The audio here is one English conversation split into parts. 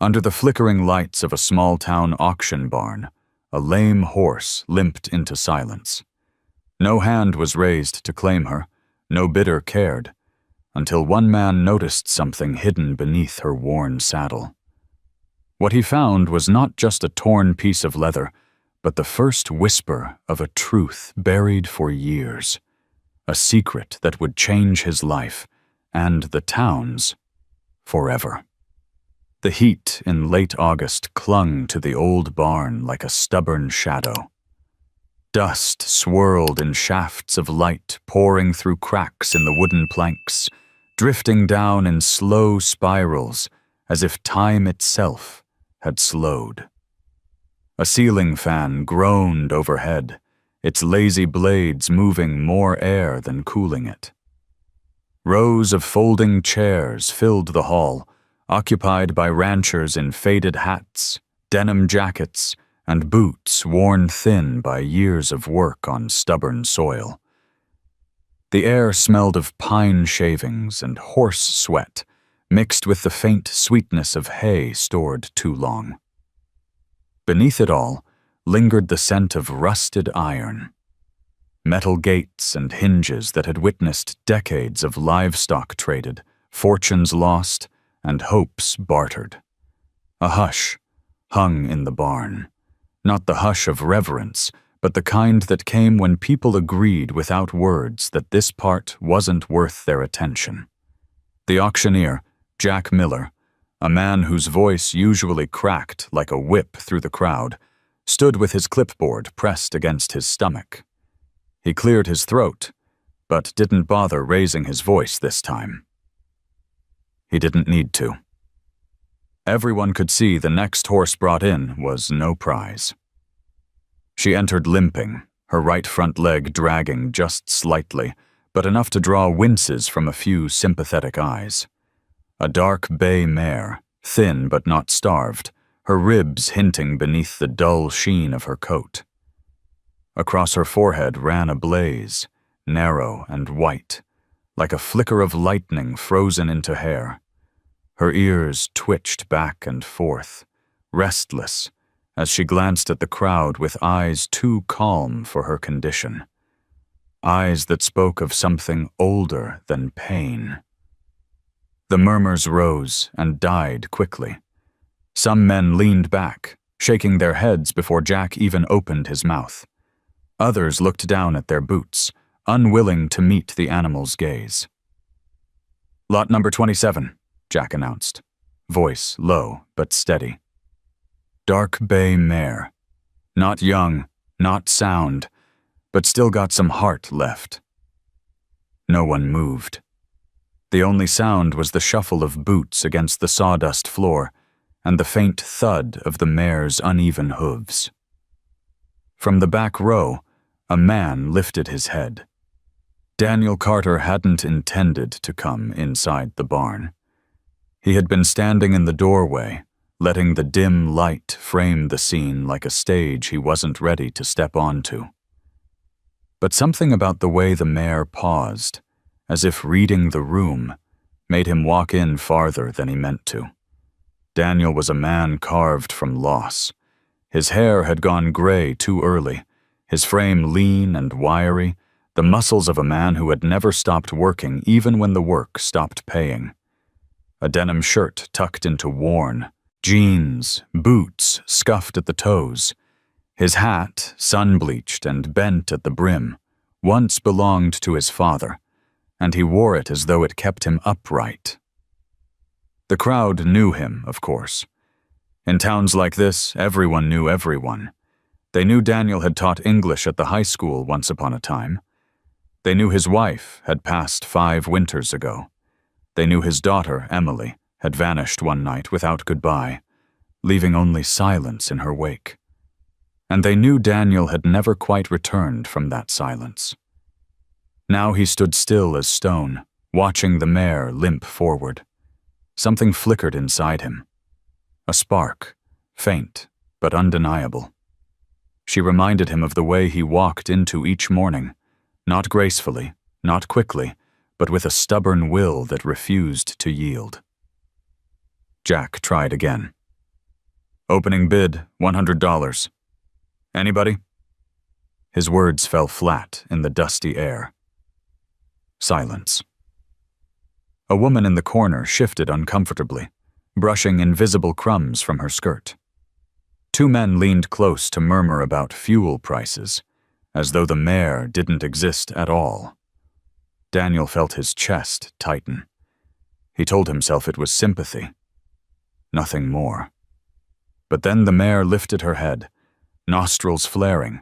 Under the flickering lights of a small-town auction barn, a lame horse limped into silence. No hand was raised to claim her, no bidder cared, until one man noticed something hidden beneath her worn saddle. What he found was not just a torn piece of leather, but the first whisper of a truth buried for years, a secret that would change his life and the town's forever. The heat in late August clung to the old barn like a stubborn shadow. Dust swirled in shafts of light pouring through cracks in the wooden planks, drifting down in slow spirals as if time itself had slowed. A ceiling fan groaned overhead, its lazy blades moving more air than cooling it. Rows of folding chairs filled the hall, occupied by ranchers in faded hats, denim jackets, and boots worn thin by years of work on stubborn soil. The air smelled of pine shavings and horse sweat, mixed with the faint sweetness of hay stored too long. Beneath it all lingered the scent of rusted iron. Metal gates and hinges that had witnessed decades of livestock traded, fortunes lost, and hopes bartered. A hush hung in the barn, not the hush of reverence, but the kind that came when people agreed without words that this part wasn't worth their attention. The auctioneer, Jack Miller, a man whose voice usually cracked like a whip through the crowd, stood with his clipboard pressed against his stomach. He cleared his throat, but didn't bother raising his voice this time. He didn't need to. Everyone could see the next horse brought in was no prize. She entered limping, her right front leg dragging just slightly, but enough to draw winces from a few sympathetic eyes. A dark bay mare, thin but not starved, her ribs hinting beneath the dull sheen of her coat. Across her forehead ran a blaze, narrow and white, like a flicker of lightning frozen into hair. Her ears twitched back and forth, restless, as she glanced at the crowd with eyes too calm for her condition. Eyes that spoke of something older than pain. The murmurs rose and died quickly. Some men leaned back, shaking their heads before Jack even opened his mouth. Others looked down at their boots, unwilling to meet the animal's gaze. "Lot number 27, Jack announced, voice low but steady. Dark bay mare. Not young, not sound, but still got some heart left. No one moved. The only sound was the shuffle of boots against the sawdust floor and the faint thud of the mare's uneven hooves. From the back row, a man lifted his head. Daniel Carter hadn't intended to come inside the barn. He had been standing in the doorway, letting the dim light frame the scene like a stage he wasn't ready to step onto. But something about the way the mare paused, as if reading the room, made him walk in farther than he meant to. Daniel was a man carved from loss. His hair had gone gray too early, his frame lean and wiry, the muscles of a man who had never stopped working even when the work stopped paying. A denim shirt tucked into worn, jeans, boots scuffed at the toes. His hat, sun-bleached and bent at the brim, once belonged to his father, and he wore it as though it kept him upright. The crowd knew him, of course. In towns like this, everyone knew everyone. They knew Daniel had taught English at the high school once upon a time. They knew his wife had passed 5 winters ago. They knew his daughter, Emily, had vanished one night without goodbye, leaving only silence in her wake. And they knew Daniel had never quite returned from that silence. Now he stood still as stone, watching the mare limp forward. Something flickered inside him. A spark, faint but undeniable. She reminded him of the way he walked into each morning, not gracefully, not quickly, but with a stubborn will that refused to yield. Jack tried again. Opening bid, $100. Anybody? His words fell flat in the dusty air. Silence. A woman in the corner shifted uncomfortably, brushing invisible crumbs from her skirt. Two men leaned close to murmur about fuel prices, as though the mayor didn't exist at all. Daniel felt his chest tighten. He told himself it was sympathy. Nothing more. But then the mare lifted her head, nostrils flaring,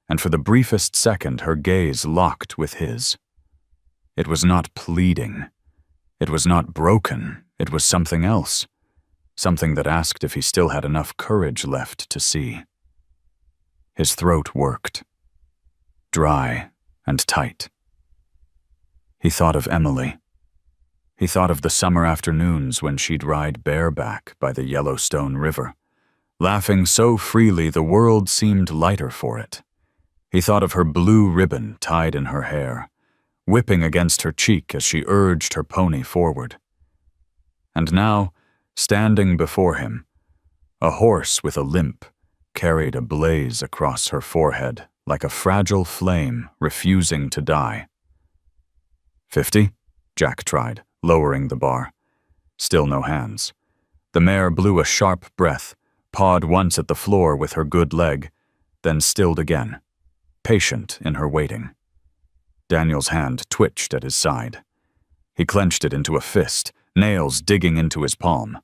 and for the briefest second her gaze locked with his. It was not pleading. It was not broken. It was something else. Something that asked if he still had enough courage left to see. His throat worked. Dry and tight. He thought of Emily. He thought of the summer afternoons when she'd ride bareback by the Yellowstone River, laughing so freely the world seemed lighter for it. He thought of her blue ribbon tied in her hair, whipping against her cheek as she urged her pony forward. And now, standing before him, a horse with a limp carried a blaze across her forehead like a fragile flame refusing to die. 50? Jack tried, lowering the bar. Still no hands. The mare blew a sharp breath, pawed once at the floor with her good leg, then stilled again, patient in her waiting. Daniel's hand twitched at his side. He clenched it into a fist, nails digging into his palm.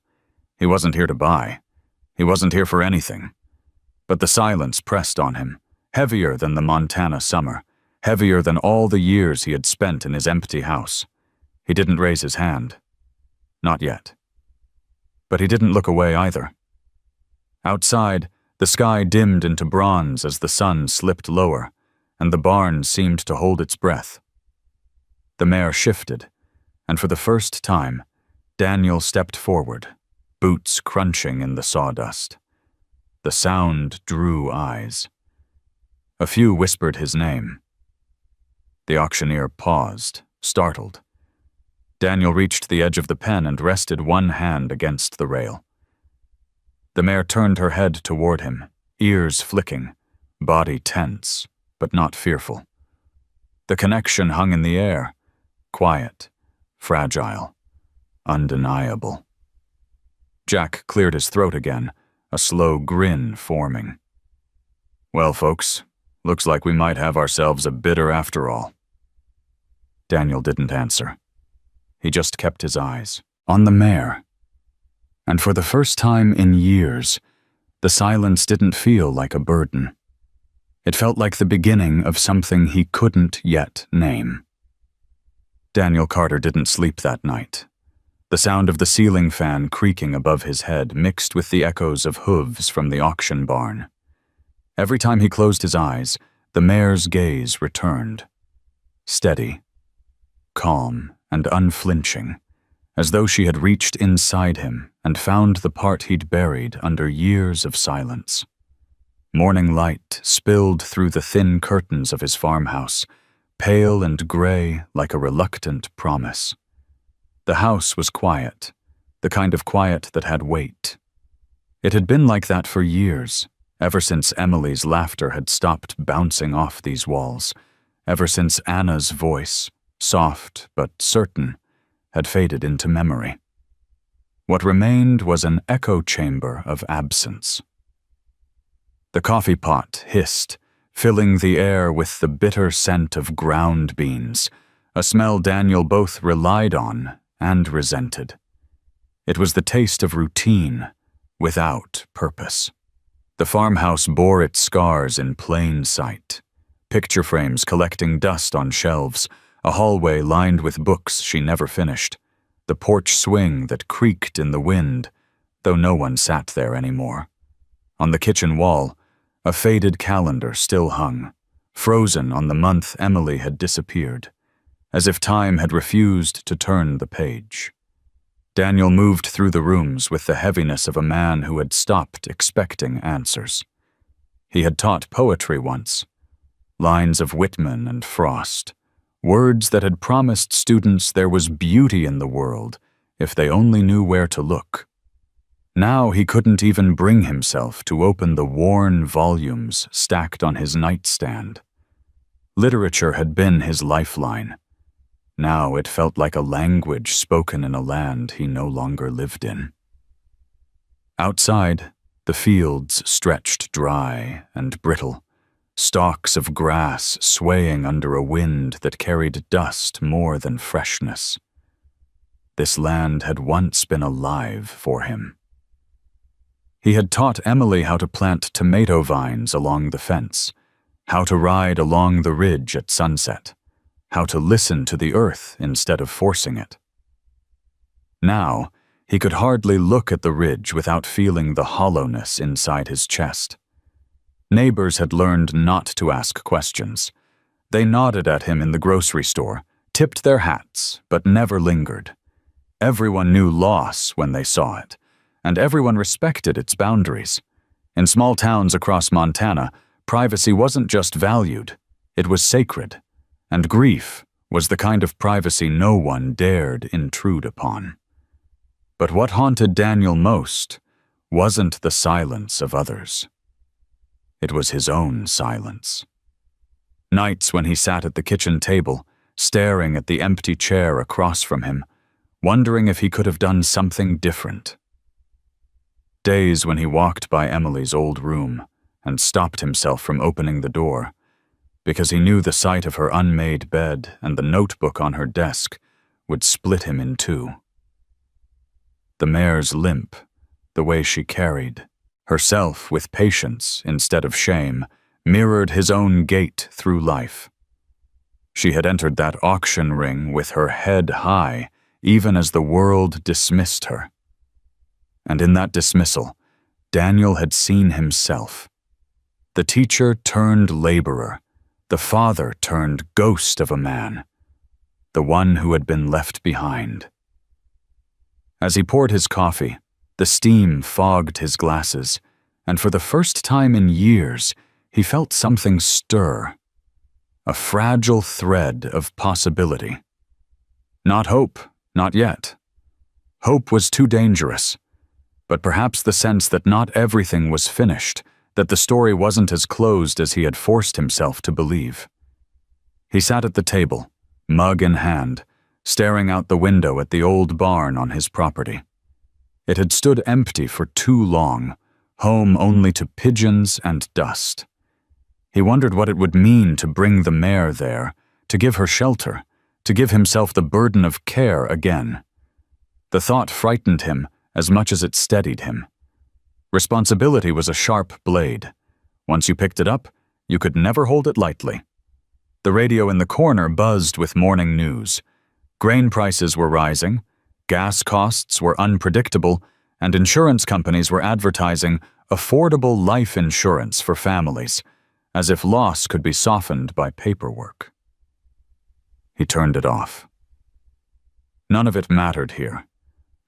He wasn't here to buy. He wasn't here for anything. But the silence pressed on him, heavier than the Montana summer, heavier than all the years he had spent in his empty house. He didn't raise his hand. Not yet. But he didn't look away either. Outside, the sky dimmed into bronze as the sun slipped lower, and the barn seemed to hold its breath. The mare shifted, and for the first time, Daniel stepped forward, boots crunching in the sawdust. The sound drew eyes. A few whispered his name. The auctioneer paused, startled. Daniel reached the edge of the pen and rested one hand against the rail. The mare turned her head toward him, ears flicking, body tense, but not fearful. The connection hung in the air, quiet, fragile, undeniable. Jack cleared his throat again, a slow grin forming. Well, folks, looks like we might have ourselves a bidder after all. Daniel didn't answer. He just kept his eyes on the mare. And for the first time in years, the silence didn't feel like a burden. It felt like the beginning of something he couldn't yet name. Daniel Carter didn't sleep that night. The sound of the ceiling fan creaking above his head mixed with the echoes of hooves from the auction barn. Every time he closed his eyes, the mare's gaze returned. Steady, calm, and unflinching, as though she had reached inside him and found the part he'd buried under years of silence. Morning light spilled through the thin curtains of his farmhouse, pale and gray like a reluctant promise. The house was quiet, the kind of quiet that had weight. It had been like that for years, ever since Emily's laughter had stopped bouncing off these walls, ever since Anna's voice, soft but certain, had faded into memory. What remained was an echo chamber of absence. The coffee pot hissed, filling the air with the bitter scent of ground beans, a smell Daniel both relied on and resented. It was the taste of routine, without purpose. The farmhouse bore its scars in plain sight. Picture frames collecting dust on shelves, a hallway lined with books she never finished, the porch swing that creaked in the wind, though no one sat there anymore. On the kitchen wall, a faded calendar still hung, frozen on the month Emily had disappeared, as if time had refused to turn the page. Daniel moved through the rooms with the heaviness of a man who had stopped expecting answers. He had taught poetry once, lines of Whitman and Frost, words that had promised students there was beauty in the world if they only knew where to look. Now he couldn't even bring himself to open the worn volumes stacked on his nightstand. Literature had been his lifeline. Now it felt like a language spoken in a land he no longer lived in. Outside, the fields stretched dry and brittle, stalks of grass swaying under a wind that carried dust more than freshness. This land had once been alive for him. He had taught Emily how to plant tomato vines along the fence, how to ride along the ridge at sunset, how to listen to the earth instead of forcing it. Now, he could hardly look at the ridge without feeling the hollowness inside his chest. Neighbors had learned not to ask questions. They nodded at him in the grocery store, tipped their hats, but never lingered. Everyone knew loss when they saw it, and everyone respected its boundaries. In small towns across Montana, privacy wasn't just valued, it was sacred, and grief was the kind of privacy no one dared intrude upon. But what haunted Daniel most wasn't the silence of others. It was his own silence. Nights when he sat at the kitchen table, staring at the empty chair across from him, wondering if he could have done something different. Days when he walked by Emily's old room and stopped himself from opening the door, because he knew the sight of her unmade bed and the notebook on her desk would split him in two. The mare's limp, the way she carried herself with patience instead of shame, mirrored his own gait through life. She had entered that auction ring with her head high, even as the world dismissed her. And in that dismissal, Daniel had seen himself. The teacher turned laborer, the father turned ghost of a man, the one who had been left behind. As he poured his coffee, the steam fogged his glasses, and for the first time in years, he felt something stir, a fragile thread of possibility. Not hope, not yet. Hope was too dangerous, but perhaps the sense that not everything was finished, that the story wasn't as closed as he had forced himself to believe. He sat at the table, mug in hand, staring out the window at the old barn on his property. It had stood empty for too long, home only to pigeons and dust. He wondered what it would mean to bring the mare there, to give her shelter, to give himself the burden of care again. The thought frightened him as much as it steadied him. Responsibility was a sharp blade. Once you picked it up, you could never hold it lightly. The radio in the corner buzzed with morning news. Grain prices were rising, gas costs were unpredictable, and insurance companies were advertising affordable life insurance for families, as if loss could be softened by paperwork. He turned it off. None of it mattered here,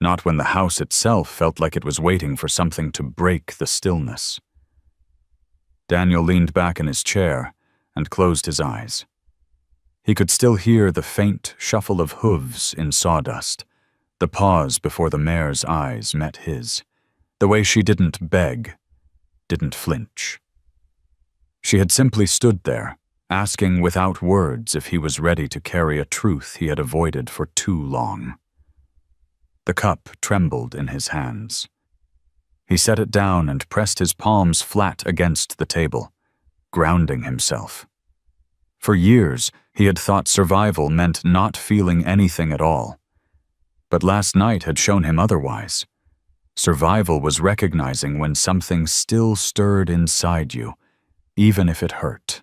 not when the house itself felt like it was waiting for something to break the stillness. Daniel leaned back in his chair and closed his eyes. He could still hear the faint shuffle of hooves in sawdust, the pause before the mare's eyes met his, the way she didn't beg, didn't flinch. She had simply stood there, asking without words if he was ready to carry a truth he had avoided for too long. The cup trembled in his hands. He set it down and pressed his palms flat against the table, grounding himself. For years, he had thought survival meant not feeling anything at all. But last night had shown him otherwise. Survival was recognizing when something still stirred inside you, even if it hurt.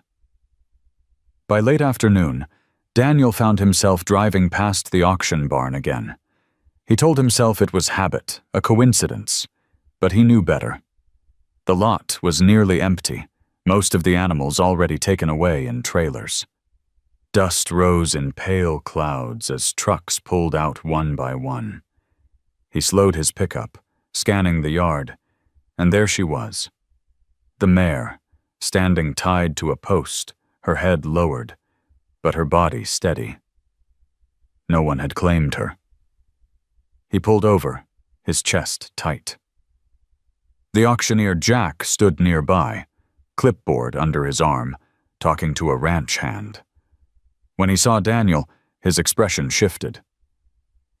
By late afternoon, Daniel found himself driving past the auction barn again. He told himself it was habit, a coincidence, but he knew better. The lot was nearly empty, most of the animals already taken away in trailers. Dust rose in pale clouds as trucks pulled out one by one. He slowed his pickup, scanning the yard, and there she was. The mare, standing tied to a post, her head lowered, but her body steady. No one had claimed her. He pulled over, his chest tight. The auctioneer Jack stood nearby, clipboard under his arm, talking to a ranch hand. When he saw Daniel, his expression shifted.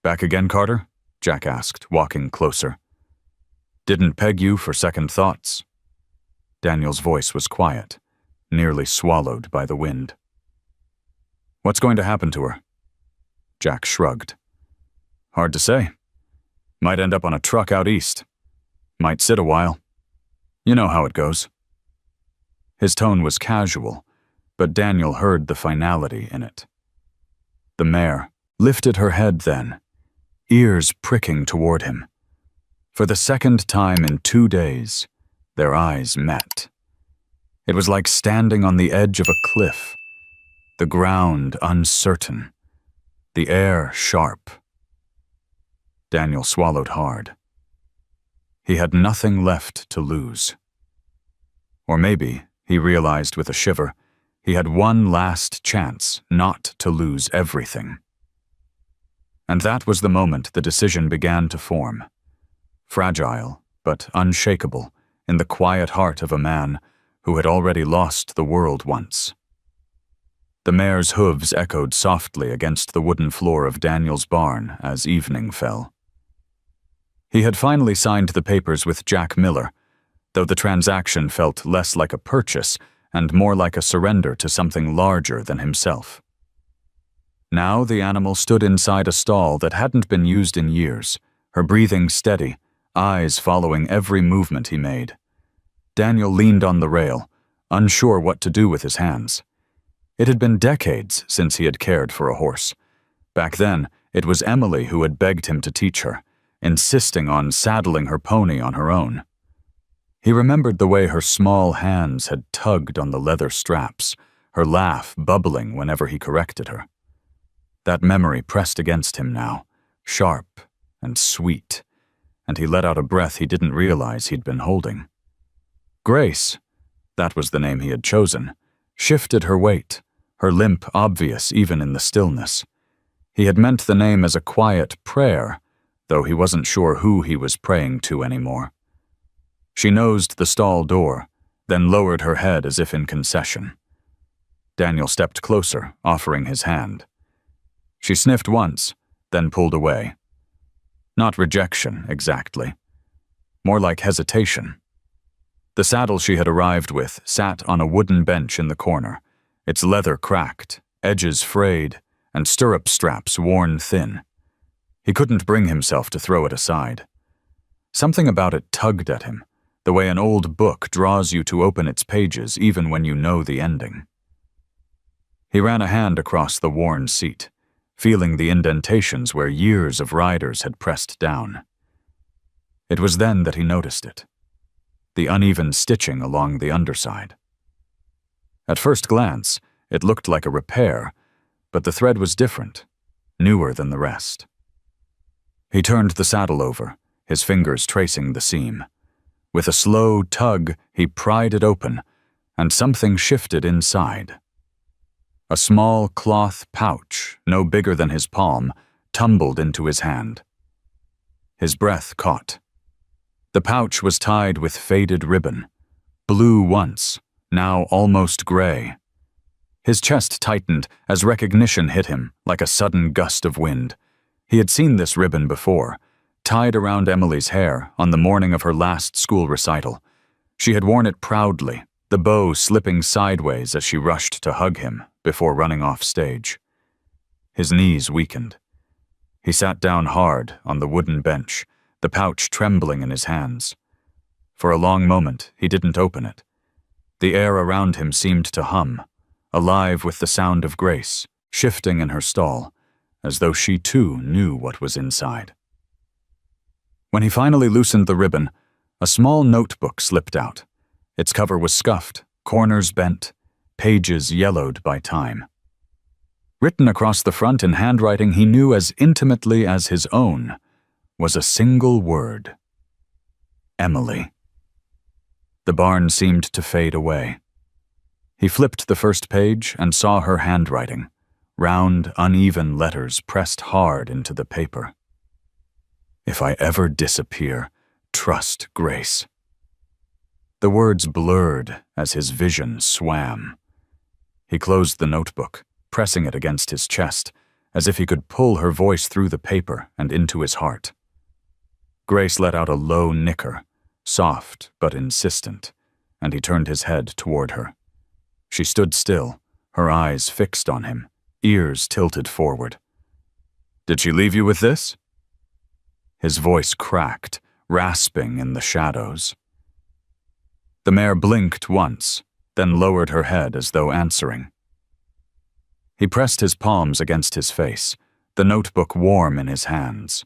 "Back again, Carter?" Jack asked, walking closer. "Didn't peg you for second thoughts." Daniel's voice was quiet, nearly swallowed by the wind. "What's going to happen to her?" Jack shrugged. "Hard to say. Might end up on a truck out east. Might sit a while. You know how it goes." His tone was casual, but Daniel heard the finality in it. The mare lifted her head then, ears pricking toward him. For the second time in 2 days, their eyes met. It was like standing on the edge of a cliff, the ground uncertain, the air sharp. Daniel swallowed hard. He had nothing left to lose. Or maybe, he realized with a shiver, he had one last chance not to lose everything. And that was the moment the decision began to form. Fragile, but unshakable, in the quiet heart of a man who had already lost the world once. The mare's hooves echoed softly against the wooden floor of Daniel's barn as evening fell. He had finally signed the papers with Jack Miller, though the transaction felt less like a purchase and more like a surrender to something larger than himself. Now the animal stood inside a stall that hadn't been used in years, her breathing steady, eyes following every movement he made. Daniel leaned on the rail, unsure what to do with his hands. It had been decades since he had cared for a horse. Back then, it was Emily who had begged him to teach her, insisting on saddling her pony on her own. He remembered the way her small hands had tugged on the leather straps, her laugh bubbling whenever he corrected her. That memory pressed against him now, sharp and sweet, and he let out a breath he didn't realize he'd been holding. Grace, that was the name he had chosen, shifted her weight, her limp obvious even in the stillness. He had meant the name as a quiet prayer, though he wasn't sure who he was praying to anymore. She nosed the stall door, then lowered her head as if in concession. Daniel stepped closer, offering his hand. She sniffed once, then pulled away. Not rejection, exactly. More like hesitation. The saddle she had arrived with sat on a wooden bench in the corner, its leather cracked, edges frayed, and stirrup straps worn thin. He couldn't bring himself to throw it aside. Something about it tugged at him, the way an old book draws you to open its pages even when you know the ending. He ran a hand across the worn seat, feeling the indentations where years of riders had pressed down. It was then that he noticed it, the uneven stitching along the underside. At first glance, it looked like a repair, but the thread was different, newer than the rest. He turned the saddle over, his fingers tracing the seam. With a slow tug, he pried it open, and something shifted inside. A small cloth pouch, no bigger than his palm, tumbled into his hand. His breath caught. The pouch was tied with faded ribbon, blue once, now almost gray. His chest tightened as recognition hit him like a sudden gust of wind. He had seen this ribbon before, tied around Emily's hair on the morning of her last school recital. She had worn it proudly, the bow slipping sideways as she rushed to hug him before running off stage. His knees weakened. He sat down hard on the wooden bench, the pouch trembling in his hands. For a long moment, he didn't open it. The air around him seemed to hum, alive with the sound of Grace, shifting in her stall, as though she too knew what was inside. When he finally loosened the ribbon, a small notebook slipped out. Its cover was scuffed, corners bent, pages yellowed by time. Written across the front in handwriting he knew as intimately as his own was a single word: Emily. The barn seemed to fade away. He flipped the first page and saw her handwriting, round, uneven letters pressed hard into the paper. If I ever disappear, trust Grace. The words blurred as his vision swam. He closed the notebook, pressing it against his chest, as if he could pull her voice through the paper and into his heart. Grace let out a low nicker, soft but insistent, and he turned his head toward her. She stood still, her eyes fixed on him, ears tilted forward. "Did she leave you with this?" His voice cracked, rasping in the shadows. The mare blinked once, then lowered her head as though answering. He pressed his palms against his face, the notebook warm in his hands.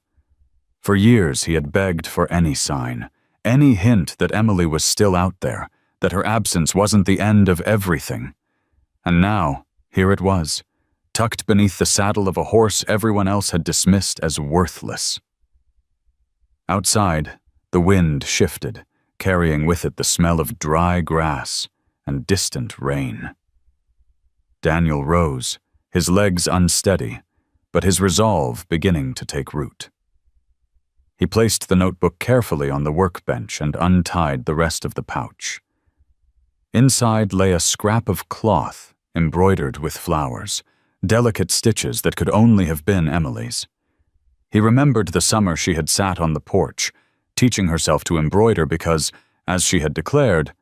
For years he had begged for any sign, any hint that Emily was still out there, that her absence wasn't the end of everything. And now, here it was, tucked beneath the saddle of a horse everyone else had dismissed as worthless. Outside, the wind shifted, carrying with it the smell of dry grass and distant rain. Daniel rose, his legs unsteady, but his resolve beginning to take root. He placed the notebook carefully on the workbench and untied the rest of the pouch. Inside lay a scrap of cloth embroidered with flowers, delicate stitches that could only have been Emily's. He remembered the summer she had sat on the porch, teaching herself to embroider because, as she had declared,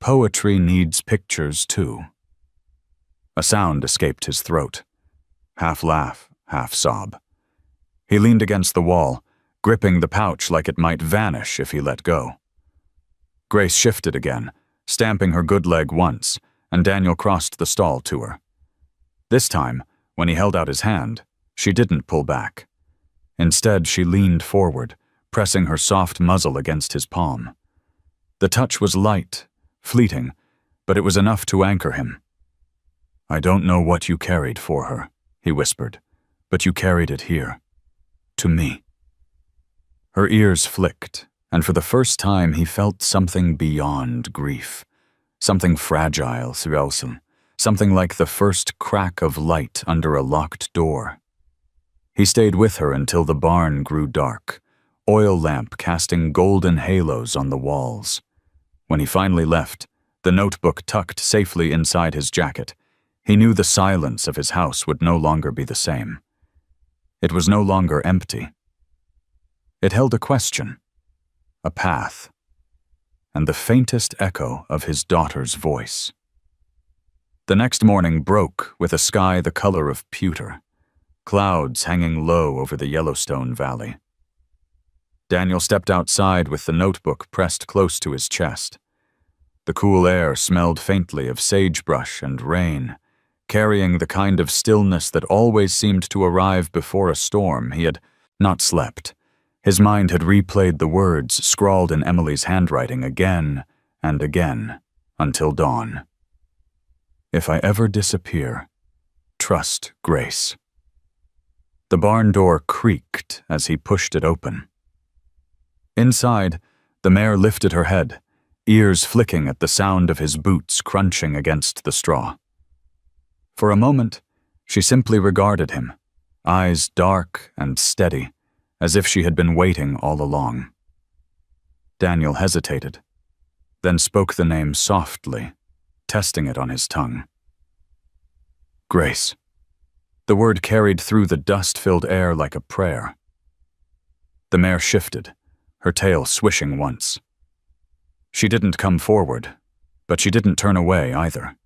poetry needs pictures too. A sound escaped his throat, half laugh, half sob. He leaned against the wall, gripping the pouch like it might vanish if he let go. Grace shifted again, stamping her good leg once, and Daniel crossed the stall to her. This time, when he held out his hand, she didn't pull back. Instead, she leaned forward, pressing her soft muzzle against his palm. The touch was light, fleeting, but it was enough to anchor him. "I don't know what you carried for her," he whispered, "but you carried it here. To me." Her ears flicked, and for the first time he felt something beyond grief. Something fragile, something like the first crack of light under a locked door. He stayed with her until the barn grew dark, oil lamp casting golden halos on the walls. When he finally left, the notebook tucked safely inside his jacket, he knew the silence of his house would no longer be the same. It was no longer empty. It held a question, a path, and the faintest echo of his daughter's voice. The next morning broke with a sky the color of pewter, clouds hanging low over the Yellowstone Valley. Daniel stepped outside with the notebook pressed close to his chest. The cool air smelled faintly of sagebrush and rain, carrying the kind of stillness that always seemed to arrive before a storm. He had not slept. His mind had replayed the words scrawled in Emily's handwriting again and again until dawn. "If I ever disappear, trust Grace." The barn door creaked as he pushed it open. Inside, the mare lifted her head, ears flicking at the sound of his boots crunching against the straw. For a moment, she simply regarded him, eyes dark and steady, as if she had been waiting all along. Daniel hesitated, then spoke the name softly, testing it on his tongue. "Grace." The word carried through the dust-filled air like a prayer. The mare shifted, her tail swishing once. She didn't come forward, but she didn't turn away either.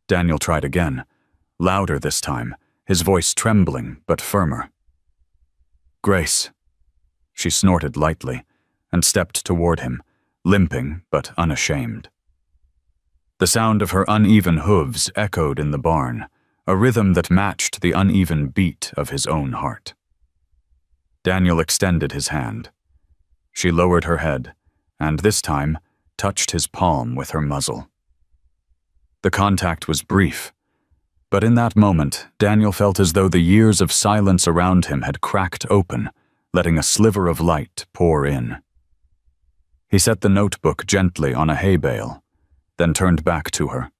Daniel tried again, louder this time, his voice trembling but firmer. "Grace." She snorted lightly and stepped toward him, limping but unashamed. The sound of her uneven hooves echoed in the barn, a rhythm that matched the uneven beat of his own heart. Daniel extended his hand. She lowered her head, and this time touched his palm with her muzzle. The contact was brief, but in that moment, Daniel felt as though the years of silence around him had cracked open, letting a sliver of light pour in. He set the notebook gently on a hay bale, then turned back to her.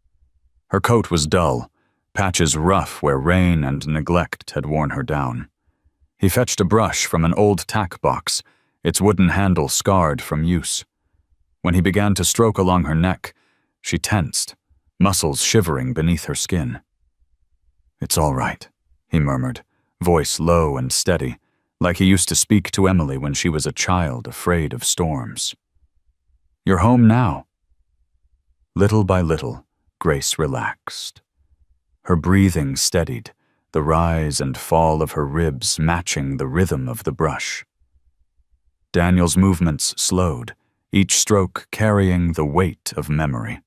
Her coat was dull, patches rough where rain and neglect had worn her down. He fetched a brush from an old tack box, its wooden handle scarred from use. When he began to stroke along her neck, she tensed, muscles shivering beneath her skin. "It's all right," he murmured, voice low and steady, like he used to speak to Emily when she was a child afraid of storms. "You're home now." Little by little, Grace relaxed. Her breathing steadied, the rise and fall of her ribs matching the rhythm of the brush. Daniel's movements slowed, each stroke carrying the weight of memory.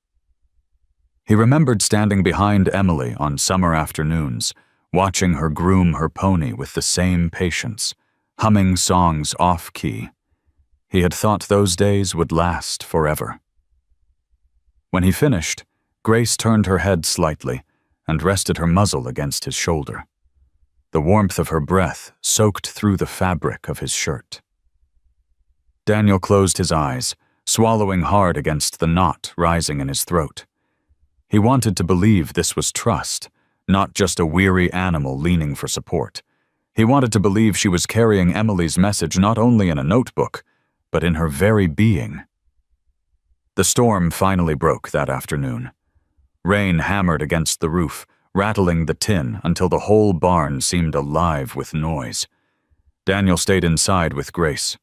He remembered standing behind Emily on summer afternoons, watching her groom her pony with the same patience, humming songs off-key. He had thought those days would last forever. When he finished, Grace turned her head slightly and rested her muzzle against his shoulder. The warmth of her breath soaked through the fabric of his shirt. Daniel closed his eyes, swallowing hard against the knot rising in his throat. He wanted to believe this was trust, not just a weary animal leaning for support. He wanted to believe she was carrying Emily's message not only in a notebook, but in her very being. The storm finally broke that afternoon. Rain hammered against the roof, rattling the tin until the whole barn seemed alive with noise. Daniel stayed inside with Grace,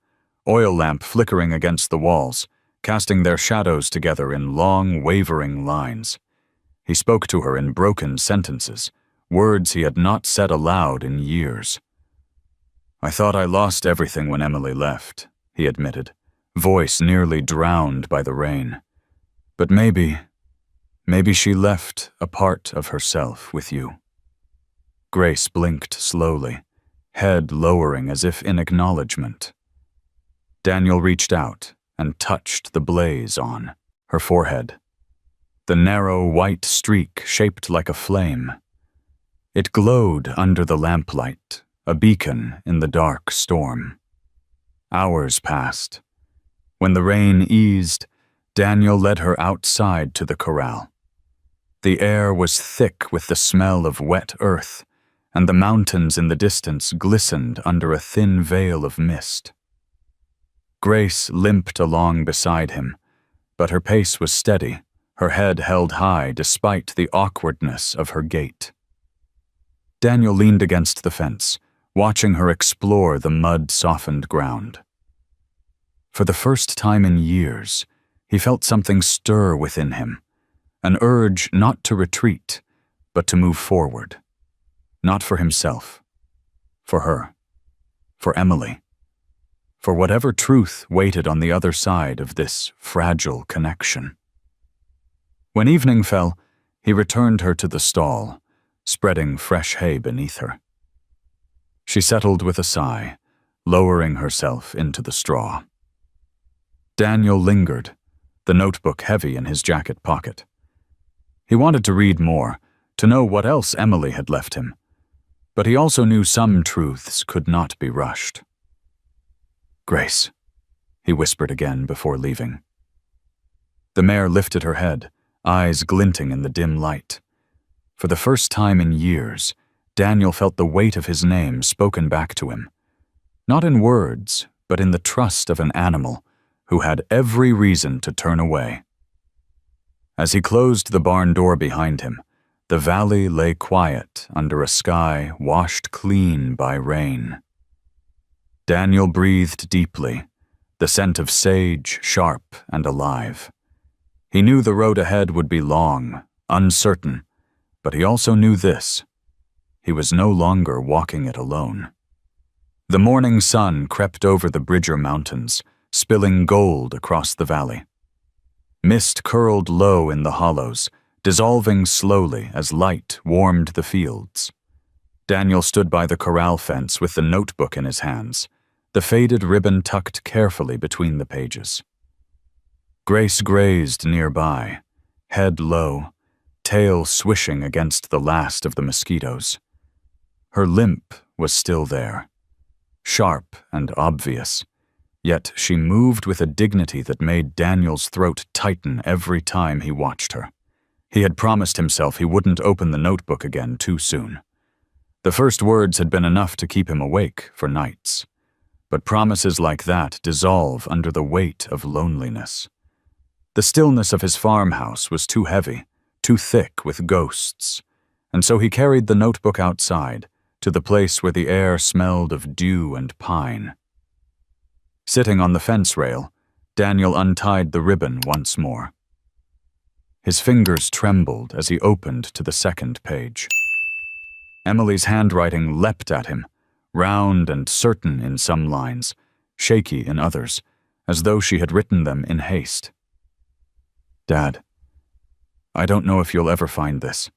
oil lamp flickering against the walls, casting their shadows together in long, wavering lines. He spoke to her in broken sentences, words he had not said aloud in years. "I thought I lost everything when Emily left," he admitted, voice nearly drowned by the rain. "But maybe she left a part of herself with you." Grace blinked slowly, head lowering as if in acknowledgement. Daniel reached out and touched the blaze on her forehead. The narrow white streak shaped like a flame. It glowed under the lamplight, a beacon in the dark storm. Hours passed. When the rain eased, Daniel led her outside to the corral. The air was thick with the smell of wet earth, and the mountains in the distance glistened under a thin veil of mist. Grace limped along beside him, but her pace was steady, her head held high despite the awkwardness of her gait. Daniel leaned against the fence, watching her explore the mud-softened ground. For the first time in years, he felt something stir within him, an urge not to retreat, but to move forward. Not for himself, for her, for Emily, for whatever truth waited on the other side of this fragile connection. When evening fell, he returned her to the stall, spreading fresh hay beneath her. She settled with a sigh, lowering herself into the straw. Daniel lingered, the notebook heavy in his jacket pocket. He wanted to read more, to know what else Emily had left him, but he also knew some truths could not be rushed. "Grace," he whispered again before leaving. The mare lifted her head, eyes glinting in the dim light. For the first time in years, Daniel felt the weight of his name spoken back to him, not in words, but in the trust of an animal who had every reason to turn away. As he closed the barn door behind him, the valley lay quiet under a sky washed clean by rain. Daniel breathed deeply, the scent of sage sharp and alive. He knew the road ahead would be long, uncertain, but he also knew this: he was no longer walking it alone. The morning sun crept over the Bridger Mountains, spilling gold across the valley. Mist curled low in the hollows, dissolving slowly as light warmed the fields. Daniel stood by the corral fence with the notebook in his hands, the faded ribbon tucked carefully between the pages. Grace grazed nearby, head low, tail swishing against the last of the mosquitoes. Her limp was still there, sharp and obvious, yet she moved with a dignity that made Daniel's throat tighten every time he watched her. He had promised himself he wouldn't open the notebook again too soon. The first words had been enough to keep him awake for nights, but promises like that dissolve under the weight of loneliness. The stillness of his farmhouse was too heavy, too thick with ghosts, and so he carried the notebook outside, to the place where the air smelled of dew and pine. Sitting on the fence rail, Daniel untied the ribbon once more. His fingers trembled as he opened to the second page. Emily's handwriting leapt at him, round and certain in some lines, shaky in others, as though she had written them in haste. Dad, I don't know if you'll ever find this.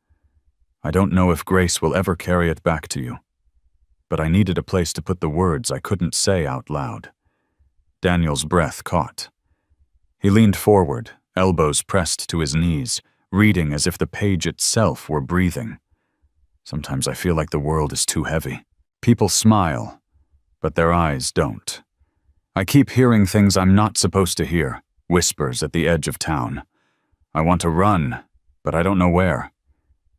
I don't know if Grace will ever carry it back to you. But I needed a place to put the words I couldn't say out loud. Daniel's breath caught. He leaned forward, elbows pressed to his knees, reading as if the page itself were breathing. Sometimes I feel like the world is too heavy. People smile, but their eyes don't. I keep hearing things I'm not supposed to hear, whispers at the edge of town. I want to run, but I don't know where.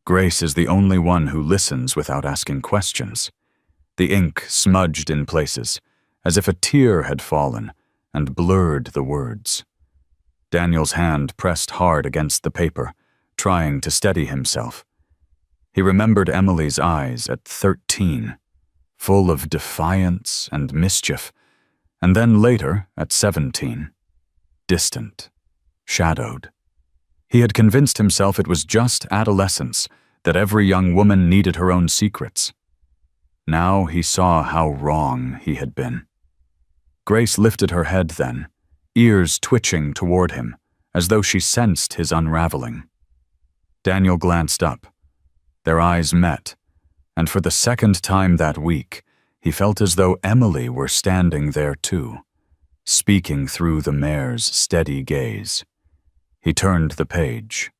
Grace is the only one who listens without asking questions. The ink smudged in places, as if a tear had fallen and blurred the words. Daniel's hand pressed hard against the paper, trying to steady himself. He remembered Emily's eyes at 13, full of defiance and mischief, and then later at 17, distant, shadowed. He had convinced himself it was just adolescence, that every young woman needed her own secrets. Now he saw how wrong he had been. Grace lifted her head then, ears twitching toward him, as though she sensed his unraveling. Daniel glanced up. Their eyes met, and for the second time that week, he felt as though Emily were standing there too, speaking through the mare's steady gaze. He turned the page.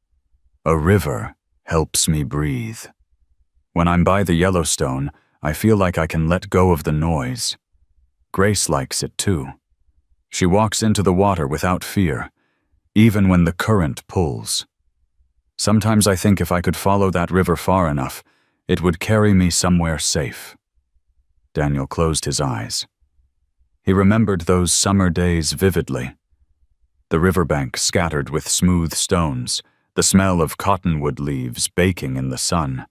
A river helps me breathe. When I'm by the Yellowstone, I feel like I can let go of the noise. Grace likes it too. She walks into the water without fear, even when the current pulls. Sometimes I think if I could follow that river far enough, it would carry me somewhere safe. Daniel closed his eyes. He remembered those summer days vividly. The riverbank scattered with smooth stones, the smell of cottonwood leaves baking in the sun,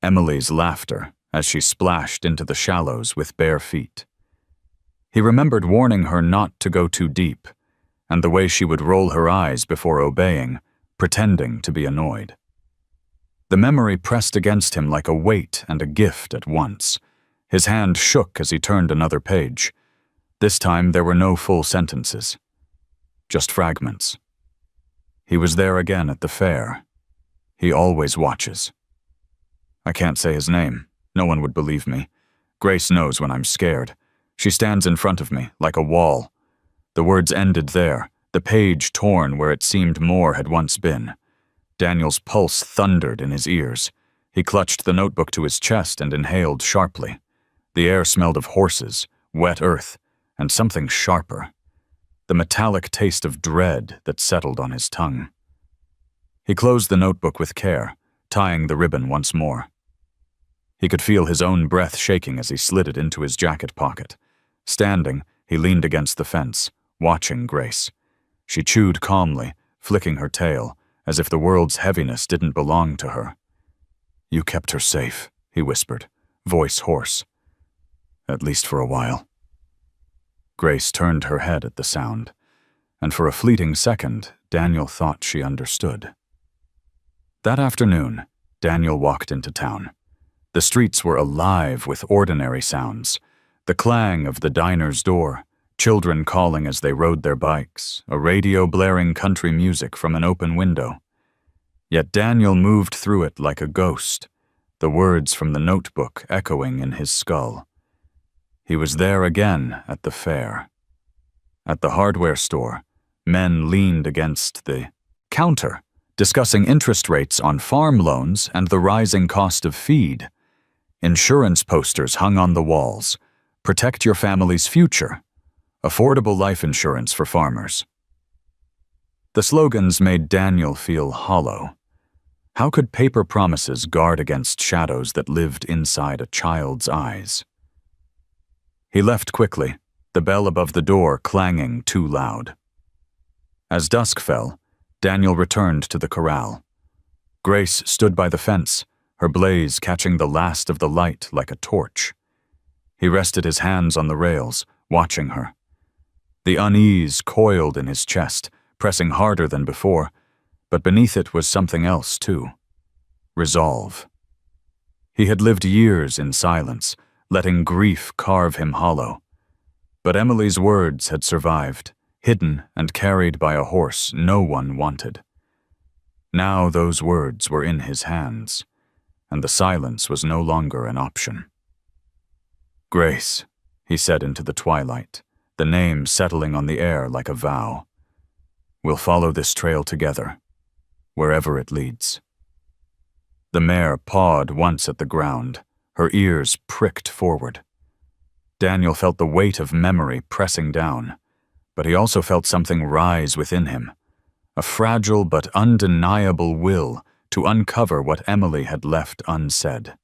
Emily's laughter as she splashed into the shallows with bare feet. He remembered warning her not to go too deep, and the way she would roll her eyes before obeying, pretending to be annoyed. The memory pressed against him like a weight and a gift at once. His hand shook as he turned another page. This time there were no full sentences, just fragments. He was there again at the fair. He always watches. I can't say his name. No one would believe me. Grace knows when I'm scared. She stands in front of me, like a wall. The words ended there, the page torn where it seemed more had once been. Daniel's pulse thundered in his ears. He clutched the notebook to his chest and inhaled sharply. The air smelled of horses, wet earth, and something sharper. The metallic taste of dread that settled on his tongue. He closed the notebook with care, tying the ribbon once more. He could feel his own breath shaking as he slid it into his jacket pocket. Standing, he leaned against the fence, watching Grace. She chewed calmly, flicking her tail, as if the world's heaviness didn't belong to her. "You kept her safe," he whispered, voice hoarse. "At least for a while." Grace turned her head at the sound, and for a fleeting second, Daniel thought she understood. That afternoon, Daniel walked into town. The streets were alive with ordinary sounds. The clang of the diner's door, children calling as they rode their bikes, a radio blaring country music from an open window. Yet Daniel moved through it like a ghost, the words from the notebook echoing in his skull. He was there again at the fair. At the hardware store, men leaned against the counter, discussing interest rates on farm loans and the rising cost of feed. Insurance posters hung on the walls. Protect your family's future. Affordable life insurance for farmers. The slogans made Daniel feel hollow. How could paper promises guard against shadows that lived inside a child's eyes? He left quickly, the bell above the door clanging too loud. As dusk fell, Daniel returned to the corral. Grace stood by the fence, her blaze catching the last of the light like a torch. He rested his hands on the rails, watching her. The unease coiled in his chest, pressing harder than before, but beneath it was something else, too. Resolve. He had lived years in silence, letting grief carve him hollow. But Emily's words had survived, hidden and carried by a horse no one wanted. Now those words were in his hands, and the silence was no longer an option. "Grace," he said into the twilight, the name settling on the air like a vow. "We'll follow this trail together, wherever it leads." The mare pawed once at the ground, her ears pricked forward. Daniel felt the weight of memory pressing down, but he also felt something rise within him, a fragile but undeniable will to uncover what Emily had left unsaid.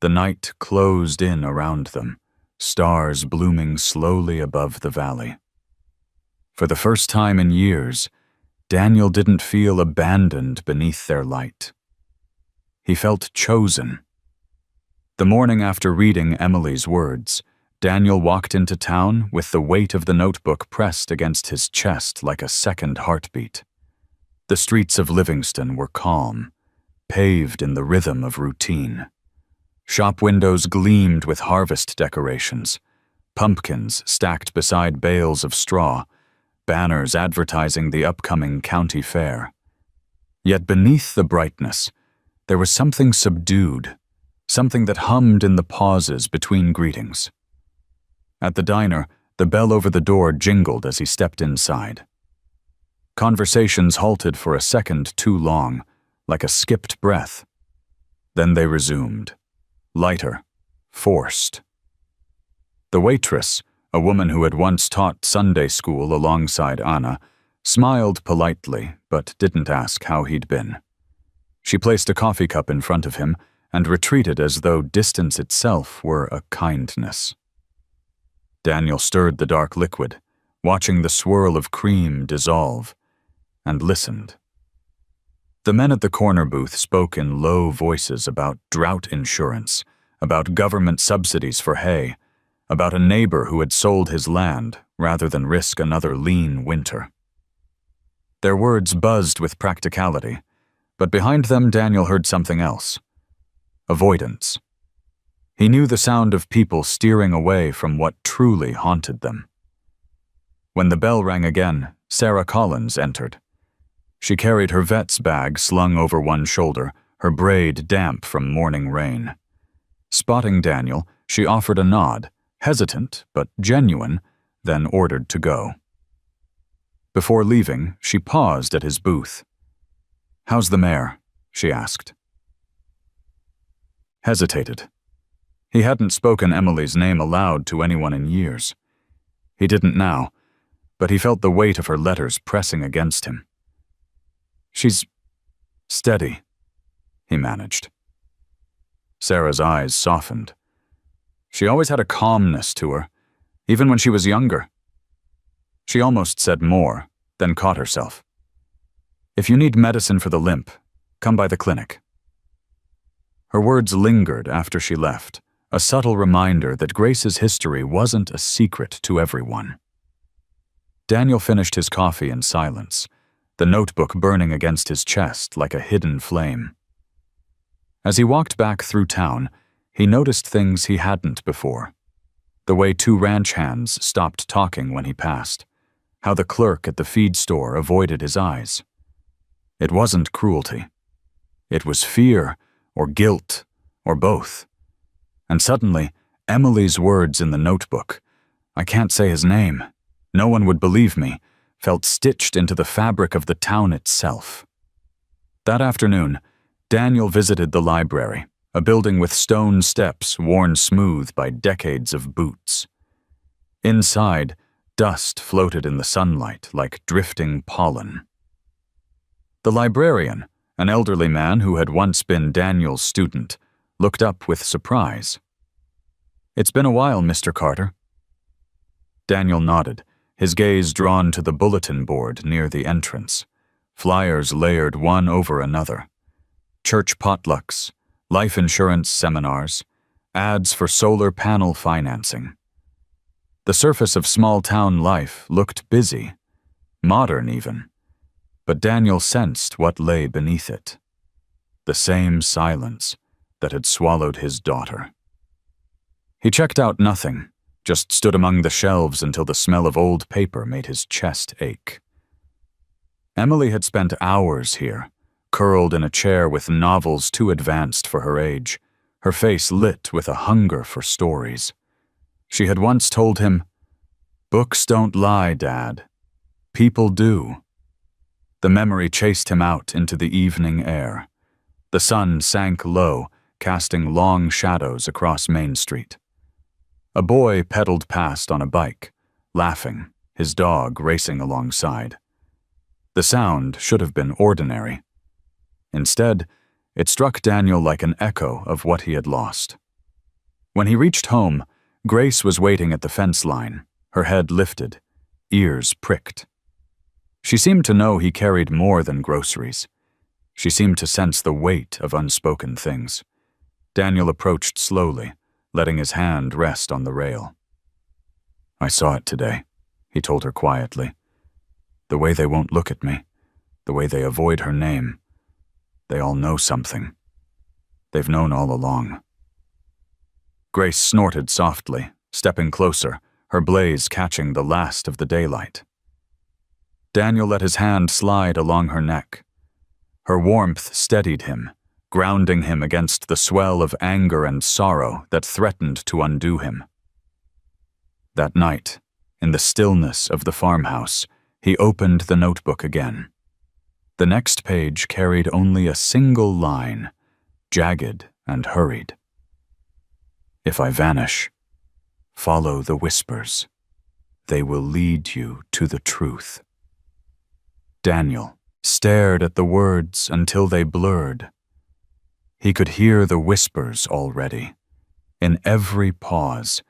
The night closed in around them, stars blooming slowly above the valley. For the first time in years, Daniel didn't feel abandoned beneath their light. He felt chosen. The morning after reading Emily's words, Daniel walked into town with the weight of the notebook pressed against his chest like a second heartbeat. The streets of Livingston were calm, paved in the rhythm of routine. Shop windows gleamed with harvest decorations, pumpkins stacked beside bales of straw, banners advertising the upcoming county fair. Yet beneath the brightness, there was something subdued, something that hummed in the pauses between greetings. At the diner, the bell over the door jingled as he stepped inside. Conversations halted for a second too long, like a skipped breath. Then they resumed, lighter, forced. The waitress, a woman who had once taught Sunday school alongside Anna, smiled politely but didn't ask how he'd been. She placed a coffee cup in front of him and retreated as though distance itself were a kindness. Daniel stirred the dark liquid, watching the swirl of cream dissolve, and listened. The men at the corner booth spoke in low voices about drought insurance, about government subsidies for hay, about a neighbor who had sold his land rather than risk another lean winter. Their words buzzed with practicality, but behind them Daniel heard something else. Avoidance. He knew the sound of people steering away from what truly haunted them. When the bell rang again, Sarah Collins entered. She carried her vet's bag slung over one shoulder, her braid damp from morning rain. Spotting Daniel, she offered a nod, hesitant but genuine, then ordered to go. Before leaving, she paused at his booth. "How's the mare?" she asked. Hesitated. He hadn't spoken Emily's name aloud to anyone in years. He didn't now, but he felt the weight of her letters pressing against him. "She's steady," he managed. Sarah's eyes softened. She always had a calmness to her, even when she was younger. She almost said more, then caught herself. "If you need medicine for the limp, come by the clinic." Her words lingered after she left, a subtle reminder that Grace's history wasn't a secret to everyone. Daniel finished his coffee in silence, the notebook burning against his chest like a hidden flame. As he walked back through town, he noticed things he hadn't before. The way two ranch hands stopped talking when he passed, how the clerk at the feed store avoided his eyes. It wasn't cruelty. It was fear, or guilt, or both. And suddenly, Emily's words in the notebook, "I can't say his name, no one would believe me," felt stitched into the fabric of the town itself. That afternoon, Daniel visited the library, a building with stone steps worn smooth by decades of boots. Inside, dust floated in the sunlight like drifting pollen. The librarian, an elderly man who had once been Daniel's student, looked up with surprise. "It's been a while, Mr. Carter." Daniel nodded, his gaze drawn to the bulletin board near the entrance. flyers layered one over another. Church potlucks, life insurance seminars, ads for solar panel financing. The surface of small-town life looked busy, modern even, but Daniel sensed what lay beneath it. The same silence that had swallowed his daughter. He checked out nothing, just stood among the shelves until the smell of old paper made his chest ache. Emily had spent hours here, curled in a chair with novels too advanced for her age, her face lit with a hunger for stories. She had once told him, "Books don't lie, Dad. People do." The memory chased him out into the evening air. The sun sank low, casting long shadows across Main Street. A boy pedaled past on a bike, laughing, his dog racing alongside. The sound should have been ordinary. Instead, it struck Daniel like an echo of what he had lost. When he reached home, Grace was waiting at the fence line, her head lifted, ears pricked. She seemed to know he carried more than groceries. She seemed to sense the weight of unspoken things. Daniel approached slowly, letting his hand rest on the rail. "I saw it today," he told her quietly. "The way they won't look at me, the way they avoid her name. They all know something. They've known all along." Grace snorted softly, stepping closer, her blaze catching the last of the daylight. Daniel let his hand slide along her neck. Her warmth steadied him, grounding him against the swell of anger and sorrow that threatened to undo him. That night, in the stillness of the farmhouse, he opened the notebook again. The next page carried only a single line, jagged and hurried. "If I vanish, follow the whispers. They will lead you to the truth." Daniel stared at the words until they blurred. He could hear the whispers already, in every pause,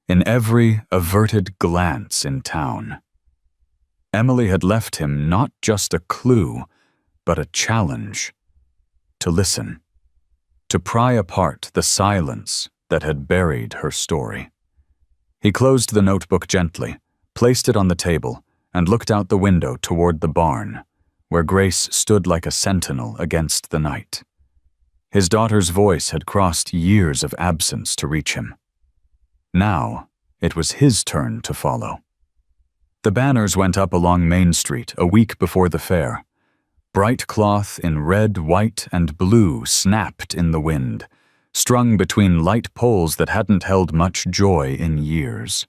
in every averted glance in town. Emily had left him not just a clue, but a challenge. To listen. To pry apart the silence that had buried her story. He closed the notebook gently, placed it on the table, and looked out the window toward the barn, where Grace stood like a sentinel against the night. His daughter's voice had crossed years of absence to reach him. Now, it was his turn to follow. The banners went up along Main Street a week before the fair. Bright cloth in red, white, and blue snapped in the wind, strung between light poles that hadn't held much joy in years.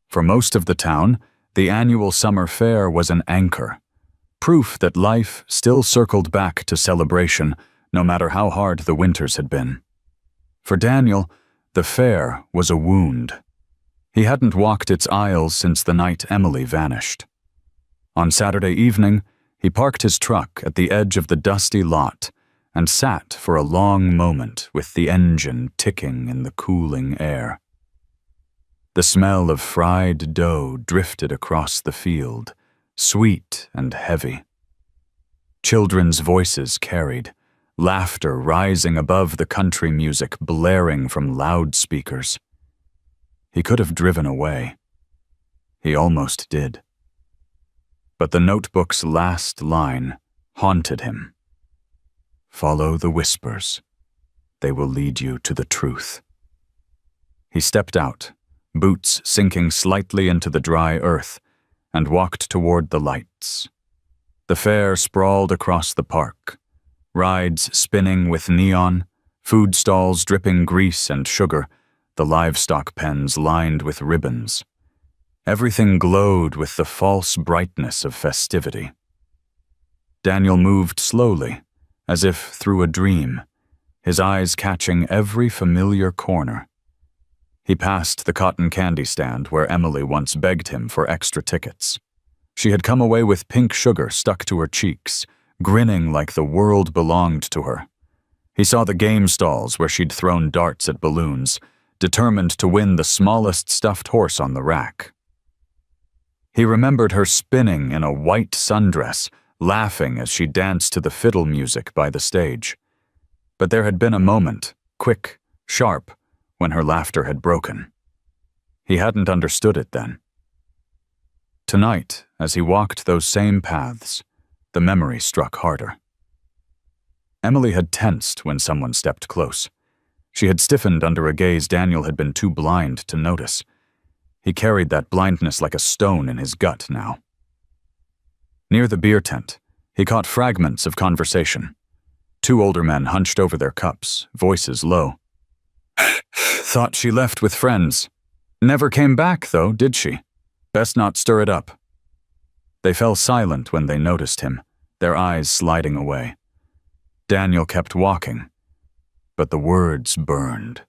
For most of the town, the annual summer fair was an anchor, proof that life still circled back to celebration, no matter how hard the winters had been. For Daniel, the fair was a wound. He hadn't walked its aisles since the night Emily vanished. On Saturday evening, he parked his truck at the edge of the dusty lot and sat for a long moment with the engine ticking in the cooling air. The smell of fried dough drifted across the field, sweet and heavy. Children's voices carried, laughter rising above the country music blaring from loudspeakers. He could have driven away. He almost did. But the notebook's last line haunted him. "Follow the whispers. They will lead you to the truth." He stepped out, boots sinking slightly into the dry earth, and walked toward the lights. The fair sprawled across the park, rides spinning with neon, food stalls dripping grease and sugar, the livestock pens lined with ribbons. Everything glowed with the false brightness of festivity. Daniel moved slowly, as if through a dream, his eyes catching every familiar corner. He passed the cotton candy stand where Emily once begged him for extra tickets. She had come away with pink sugar stuck to her cheeks, grinning like the world belonged to her. He saw the game stalls where she'd thrown darts at balloons, determined to win the smallest stuffed horse on the rack. He remembered her spinning in a white sundress, laughing as she danced to the fiddle music by the stage. But there had been a moment, quick, sharp, when her laughter had broken. He hadn't understood it then. Tonight, as he walked those same paths, the memory struck harder. Emily had tensed when someone stepped close. She had stiffened under a gaze Daniel had been too blind to notice. He carried that blindness like a stone in his gut now. Near the beer tent, he caught fragments of conversation. Two older men hunched over their cups, voices low. Thought she left with friends. Never came back, though, did she? Best not stir it up. They fell silent when they noticed him, their eyes sliding away. Daniel kept walking, but the words burned.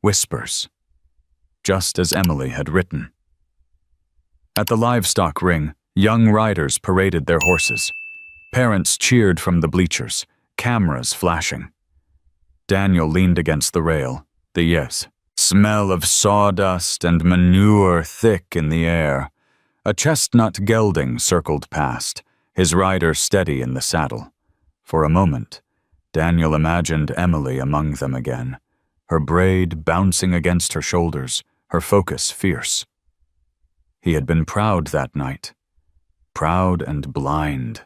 Whispers, just as Emily had written. At the livestock ring, young riders paraded their horses. Parents cheered from the bleachers, cameras flashing. Daniel leaned against the rail, the smell of sawdust and manure thick in the air. A chestnut gelding circled past, his rider steady in the saddle. For a moment, Daniel imagined Emily among them again, her braid bouncing against her shoulders, her focus fierce. He had been proud that night, proud and blind.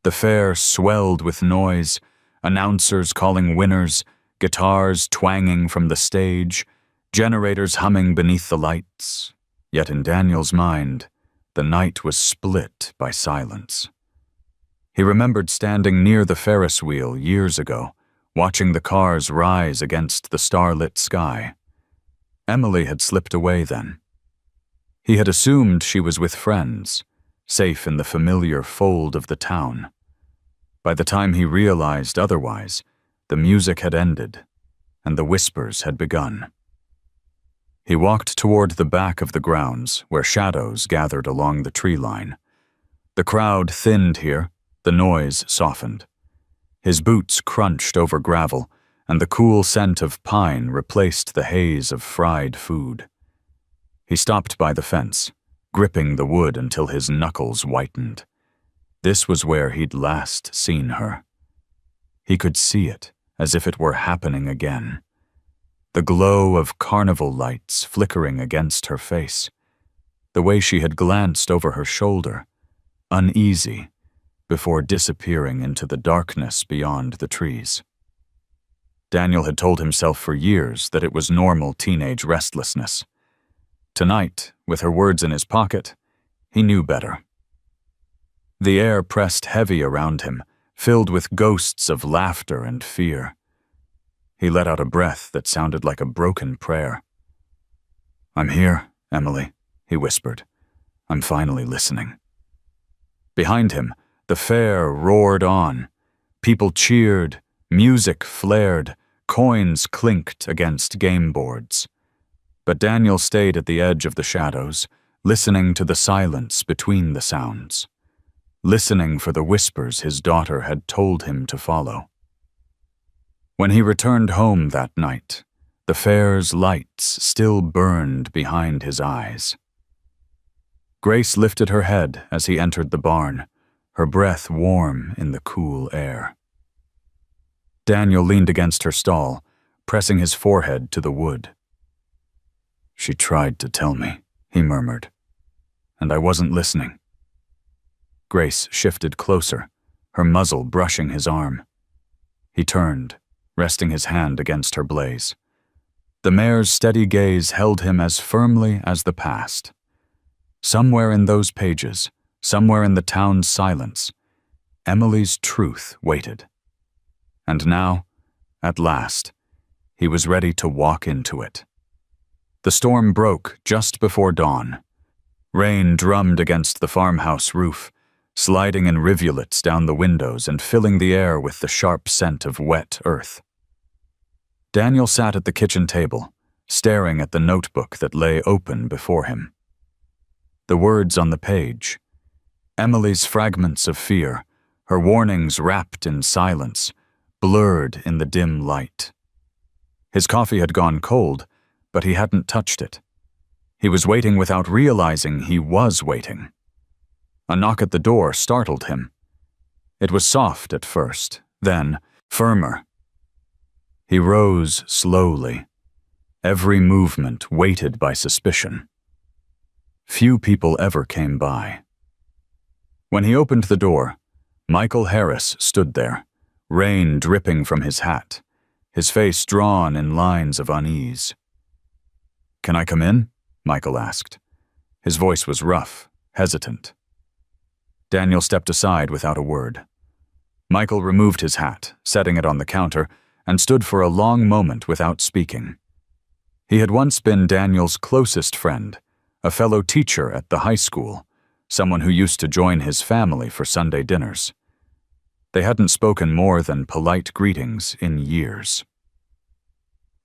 The fair swelled with noise, announcers calling winners, guitars twanging from the stage, generators humming beneath the lights. Yet in Daniel's mind, the night was split by silence. He remembered standing near the Ferris wheel years ago, watching the cars rise against the starlit sky. Emily had slipped away then. He had assumed she was with friends, safe in the familiar fold of the town. By the time he realized otherwise, the music had ended, and the whispers had begun. He walked toward the back of the grounds, where shadows gathered along the tree line. The crowd thinned here, the noise softened. His boots crunched over gravel, and the cool scent of pine replaced the haze of fried food. He stopped by the fence, gripping the wood until his knuckles whitened. This was where he'd last seen her. He could see it, as if it were happening again. The glow of carnival lights flickering against her face. The way she had glanced over her shoulder, uneasy, before disappearing into the darkness beyond the trees. Daniel had told himself for years that it was normal teenage restlessness. Tonight, with her words in his pocket, he knew better. The air pressed heavy around him, filled with ghosts of laughter and fear. He let out a breath that sounded like a broken prayer. "I'm here, Emily," he whispered. "I'm finally listening." Behind him, the fair roared on. People cheered, music flared, coins clinked against game boards. But Daniel stayed at the edge of the shadows, listening to the silence between the sounds, listening for the whispers his daughter had told him to follow. When he returned home that night, the fair's lights still burned behind his eyes. Grace lifted her head as he entered the barn, her breath warm in the cool air. Daniel leaned against her stall, pressing his forehead to the wood. "She tried to tell me," he murmured, "and I wasn't listening." Grace shifted closer, her muzzle brushing his arm. He turned, resting his hand against her blaze. The mare's steady gaze held him as firmly as the past. Somewhere in those pages, somewhere in the town's silence, Emily's truth waited. And now, at last, he was ready to walk into it. The storm broke just before dawn. Rain drummed against the farmhouse roof, sliding in rivulets down the windows and filling the air with the sharp scent of wet earth. Daniel sat at the kitchen table, staring at the notebook that lay open before him. The words on the page, Emily's fragments of fear, her warnings wrapped in silence, blurred in the dim light. His coffee had gone cold, but he hadn't touched it. He was waiting without realizing he was waiting. A knock at the door startled him. It was soft at first, then firmer. He rose slowly, every movement weighted by suspicion. Few people ever came by. When he opened the door, Michael Harris stood there, rain dripping from his hat, his face drawn in lines of unease. "Can I come in?" Michael asked. His voice was rough, hesitant. Daniel stepped aside without a word. Michael removed his hat, setting it on the counter, and stood for a long moment without speaking. He had once been Daniel's closest friend, a fellow teacher at the high school, someone who used to join his family for Sunday dinners. They hadn't spoken more than polite greetings in years.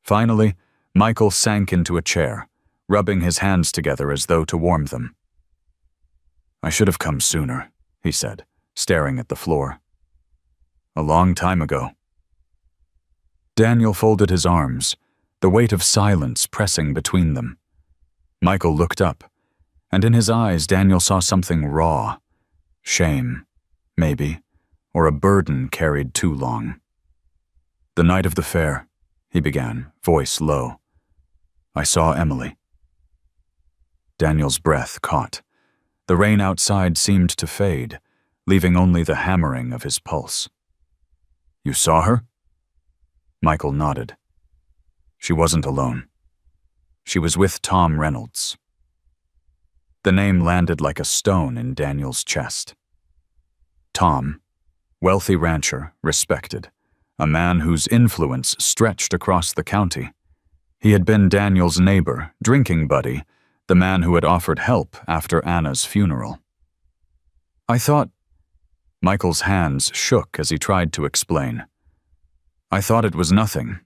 Finally, Michael sank into a chair, rubbing his hands together as though to warm them. "I should have come sooner," he said, staring at the floor. "A long time ago." Daniel folded his arms, the weight of silence pressing between them. Michael looked up, and in his eyes Daniel saw something raw. Shame, maybe, or a burden carried too long. "The night of the fair," he began, voice low. "I saw Emily." Daniel's breath caught. The rain outside seemed to fade, leaving only the hammering of his pulse. "You saw her?" Michael nodded. She wasn't alone. She was with Tom Reynolds. The name landed like a stone in Daniel's chest. Tom, wealthy rancher, respected, a man whose influence stretched across the county. He had been Daniel's neighbor, drinking buddy, the man who had offered help after Anna's funeral. "I thought—" Michael's hands shook as he tried to explain. "I thought it was nothing.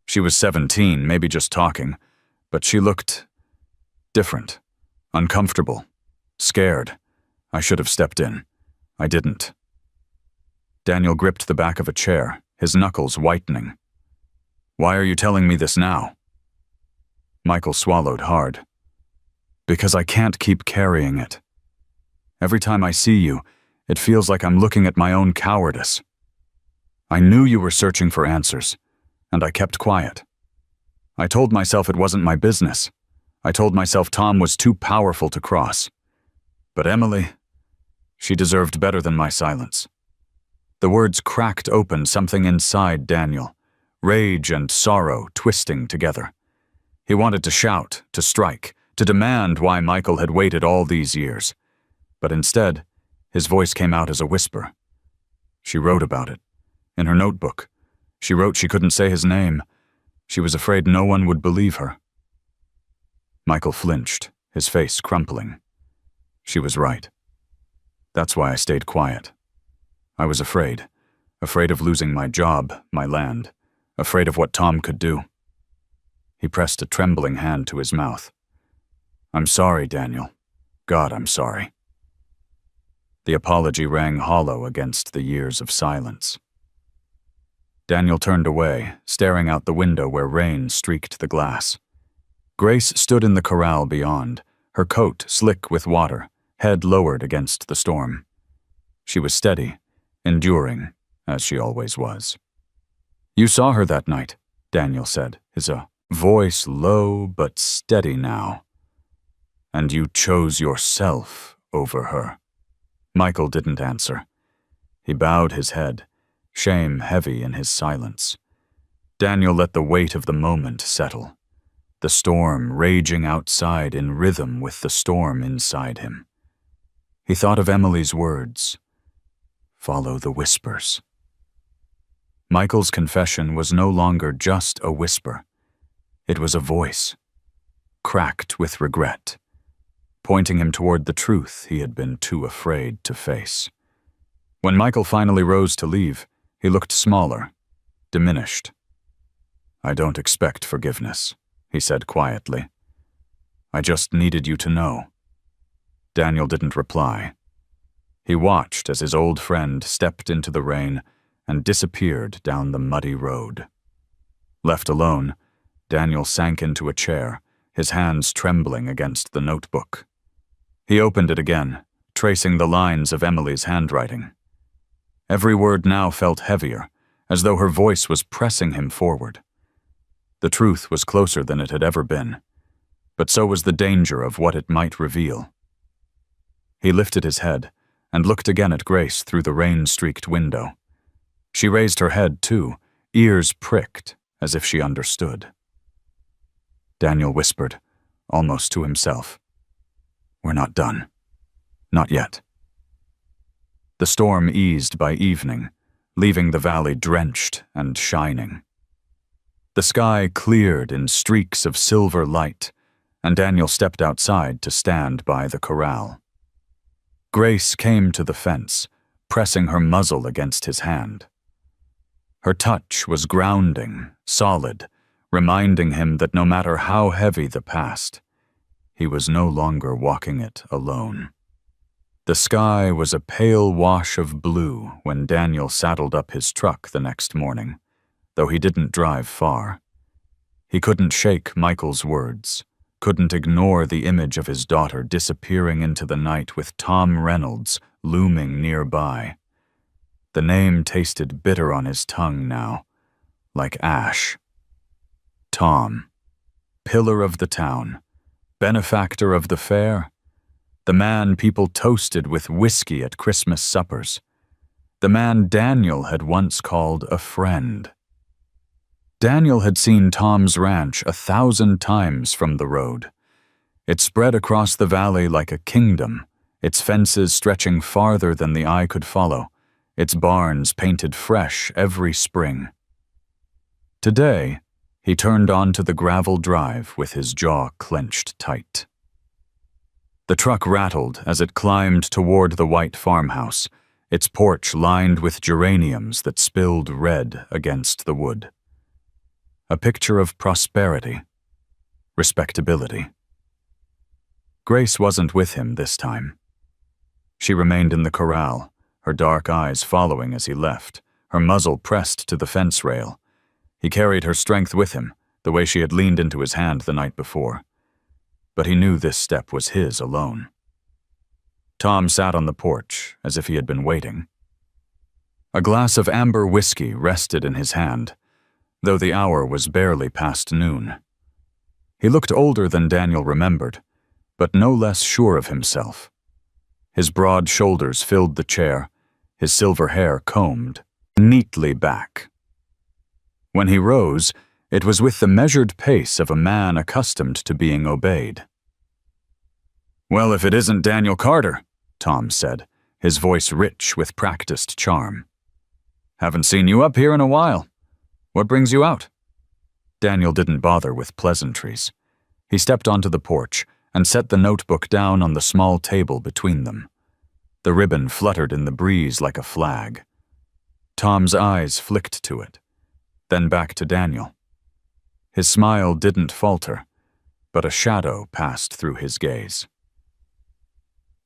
She was 17, maybe just talking, but she looked different, uncomfortable, scared. I should have stepped in. I didn't." Daniel gripped the back of a chair, his knuckles whitening. "Why are you telling me this now?" Michael swallowed hard. "Because I can't keep carrying it. Every time I see you, it feels like I'm looking at my own cowardice. I knew you were searching for answers, and I kept quiet. I told myself it wasn't my business. I told myself Tom was too powerful to cross. But Emily, she deserved better than my silence." The words cracked open something inside Daniel, rage and sorrow twisting together. He wanted to shout, to strike, to demand why Michael had waited all these years. But instead, his voice came out as a whisper. "She wrote about it. In her notebook. She wrote she couldn't say his name. She was afraid no one would believe her." Michael flinched, his face crumpling. She was right. That's why I stayed quiet. I was afraid of losing my job, my land, afraid of what Tom could do. He pressed a trembling hand to his mouth. "I'm sorry, Daniel. God, I'm sorry." The apology rang hollow against the years of silence. Daniel turned away, staring out the window where rain streaked the glass. Grace stood in the corral beyond, her coat slick with water, head lowered against the storm. She was steady, enduring, as she always was. "You saw her that night," Daniel said, his voice low but steady now. "And you chose yourself over her." Michael didn't answer. He bowed his head, shame heavy in his silence. Daniel let the weight of the moment settle, the storm raging outside in rhythm with the storm inside him. He thought of Emily's words, "Follow the whispers." Michael's confession was no longer just a whisper. It was a voice, cracked with regret, pointing him toward the truth he had been too afraid to face. When Michael finally rose to leave, he looked smaller, diminished. "I don't expect forgiveness," he said quietly. "I just needed you to know." Daniel didn't reply. He watched as his old friend stepped into the rain and disappeared down the muddy road. Left alone, Daniel sank into a chair, his hands trembling against the notebook. He opened it again, tracing the lines of Emily's handwriting. Every word now felt heavier, as though her voice was pressing him forward. The truth was closer than it had ever been, but so was the danger of what it might reveal. He lifted his head and looked again at Grace through the rain-streaked window. She raised her head, too, ears pricked, as if she understood. Daniel whispered, almost to himself, "We're not done. Not yet." The storm eased by evening, leaving the valley drenched and shining. The sky cleared in streaks of silver light, and Daniel stepped outside to stand by the corral. Grace came to the fence, pressing her muzzle against his hand. Her touch was grounding, solid, reminding him that no matter how heavy the past, he was no longer walking it alone. The sky was a pale wash of blue when Daniel saddled up his truck the next morning, though he didn't drive far. He couldn't shake Michael's words, couldn't ignore the image of his daughter disappearing into the night with Tom Reynolds looming nearby. The name tasted bitter on his tongue now, like ash. Tom, pillar of the town, benefactor of the fair, the man people toasted with whiskey at Christmas suppers, the man Daniel had once called a friend. Daniel had seen Tom's ranch 1,000 times from the road. It spread across the valley like a kingdom, its fences stretching farther than the eye could follow, its barns painted fresh every spring. Today, he turned onto the gravel drive with his jaw clenched tight. The truck rattled as it climbed toward the white farmhouse, its porch lined with geraniums that spilled red against the wood. A picture of prosperity, respectability. Grace wasn't with him this time. She remained in the corral, her dark eyes following as he left, her muzzle pressed to the fence rail. He carried her strength with him, the way she had leaned into his hand the night before. But he knew this step was his alone. Tom sat on the porch, as if he had been waiting. A glass of amber whiskey rested in his hand, though the hour was barely past noon. He looked older than Daniel remembered, but no less sure of himself. His broad shoulders filled the chair, his silver hair combed neatly back. When he rose, it was with the measured pace of a man accustomed to being obeyed. "Well, if it isn't Daniel Carter," Tom said, his voice rich with practiced charm. "Haven't seen you up here in a while. What brings you out?" Daniel didn't bother with pleasantries. He stepped onto the porch and set the notebook down on the small table between them. The ribbon fluttered in the breeze like a flag. Tom's eyes flicked to it, then back to Daniel. His smile didn't falter, but a shadow passed through his gaze.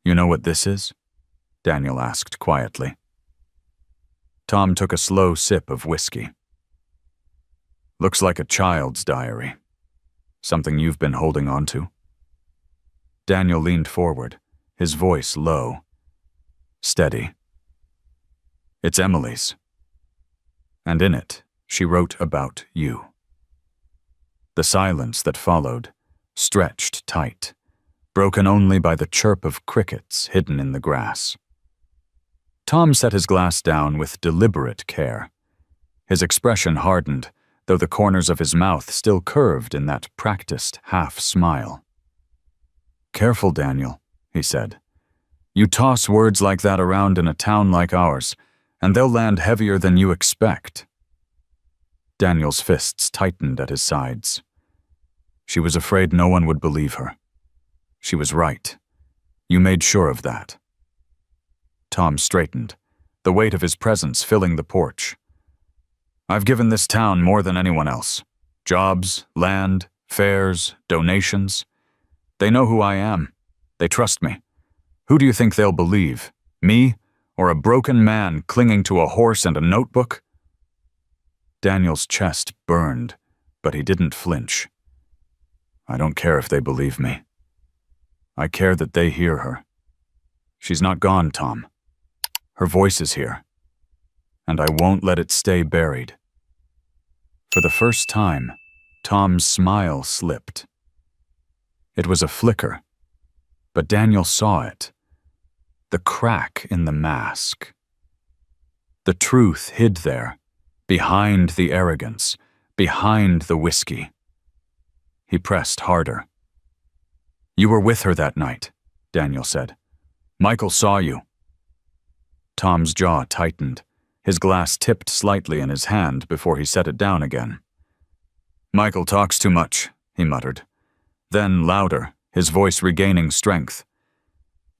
"You know what this is?" Daniel asked quietly. Tom took a slow sip of whiskey. "Looks like a child's diary. Something you've been holding on to?" Daniel leaned forward, his voice low, steady. "It's Emily's. And in it, she wrote about you." The silence that followed stretched tight, broken only by the chirp of crickets hidden in the grass. Tom set his glass down with deliberate care. His expression hardened, though the corners of his mouth still curved in that practiced half-smile. "Careful, Daniel," he said. "You toss words like that around in a town like ours, and they'll land heavier than you expect." Daniel's fists tightened at his sides. She was afraid no one would believe her. She was right. You made sure of that. Tom straightened, the weight of his presence filling the porch. "I've given this town more than anyone else. Jobs, land, fairs, donations. They know who I am. They trust me. Who do you think they'll believe? Me, or a broken man clinging to a horse and a notebook?" Daniel's chest burned, but he didn't flinch. "I don't care if they believe me. I care that they hear her. She's not gone, Tom. Her voice is here, and I won't let it stay buried." For the first time, Tom's smile slipped. It was a flicker, but Daniel saw it. The crack in the mask. The truth hid there, behind the arrogance, behind the whiskey. He pressed harder. "You were with her that night," Daniel said. "Michael saw you." Tom's jaw tightened. His glass tipped slightly in his hand before he set it down again. "Michael talks too much," he muttered. Then, louder, his voice regaining strength.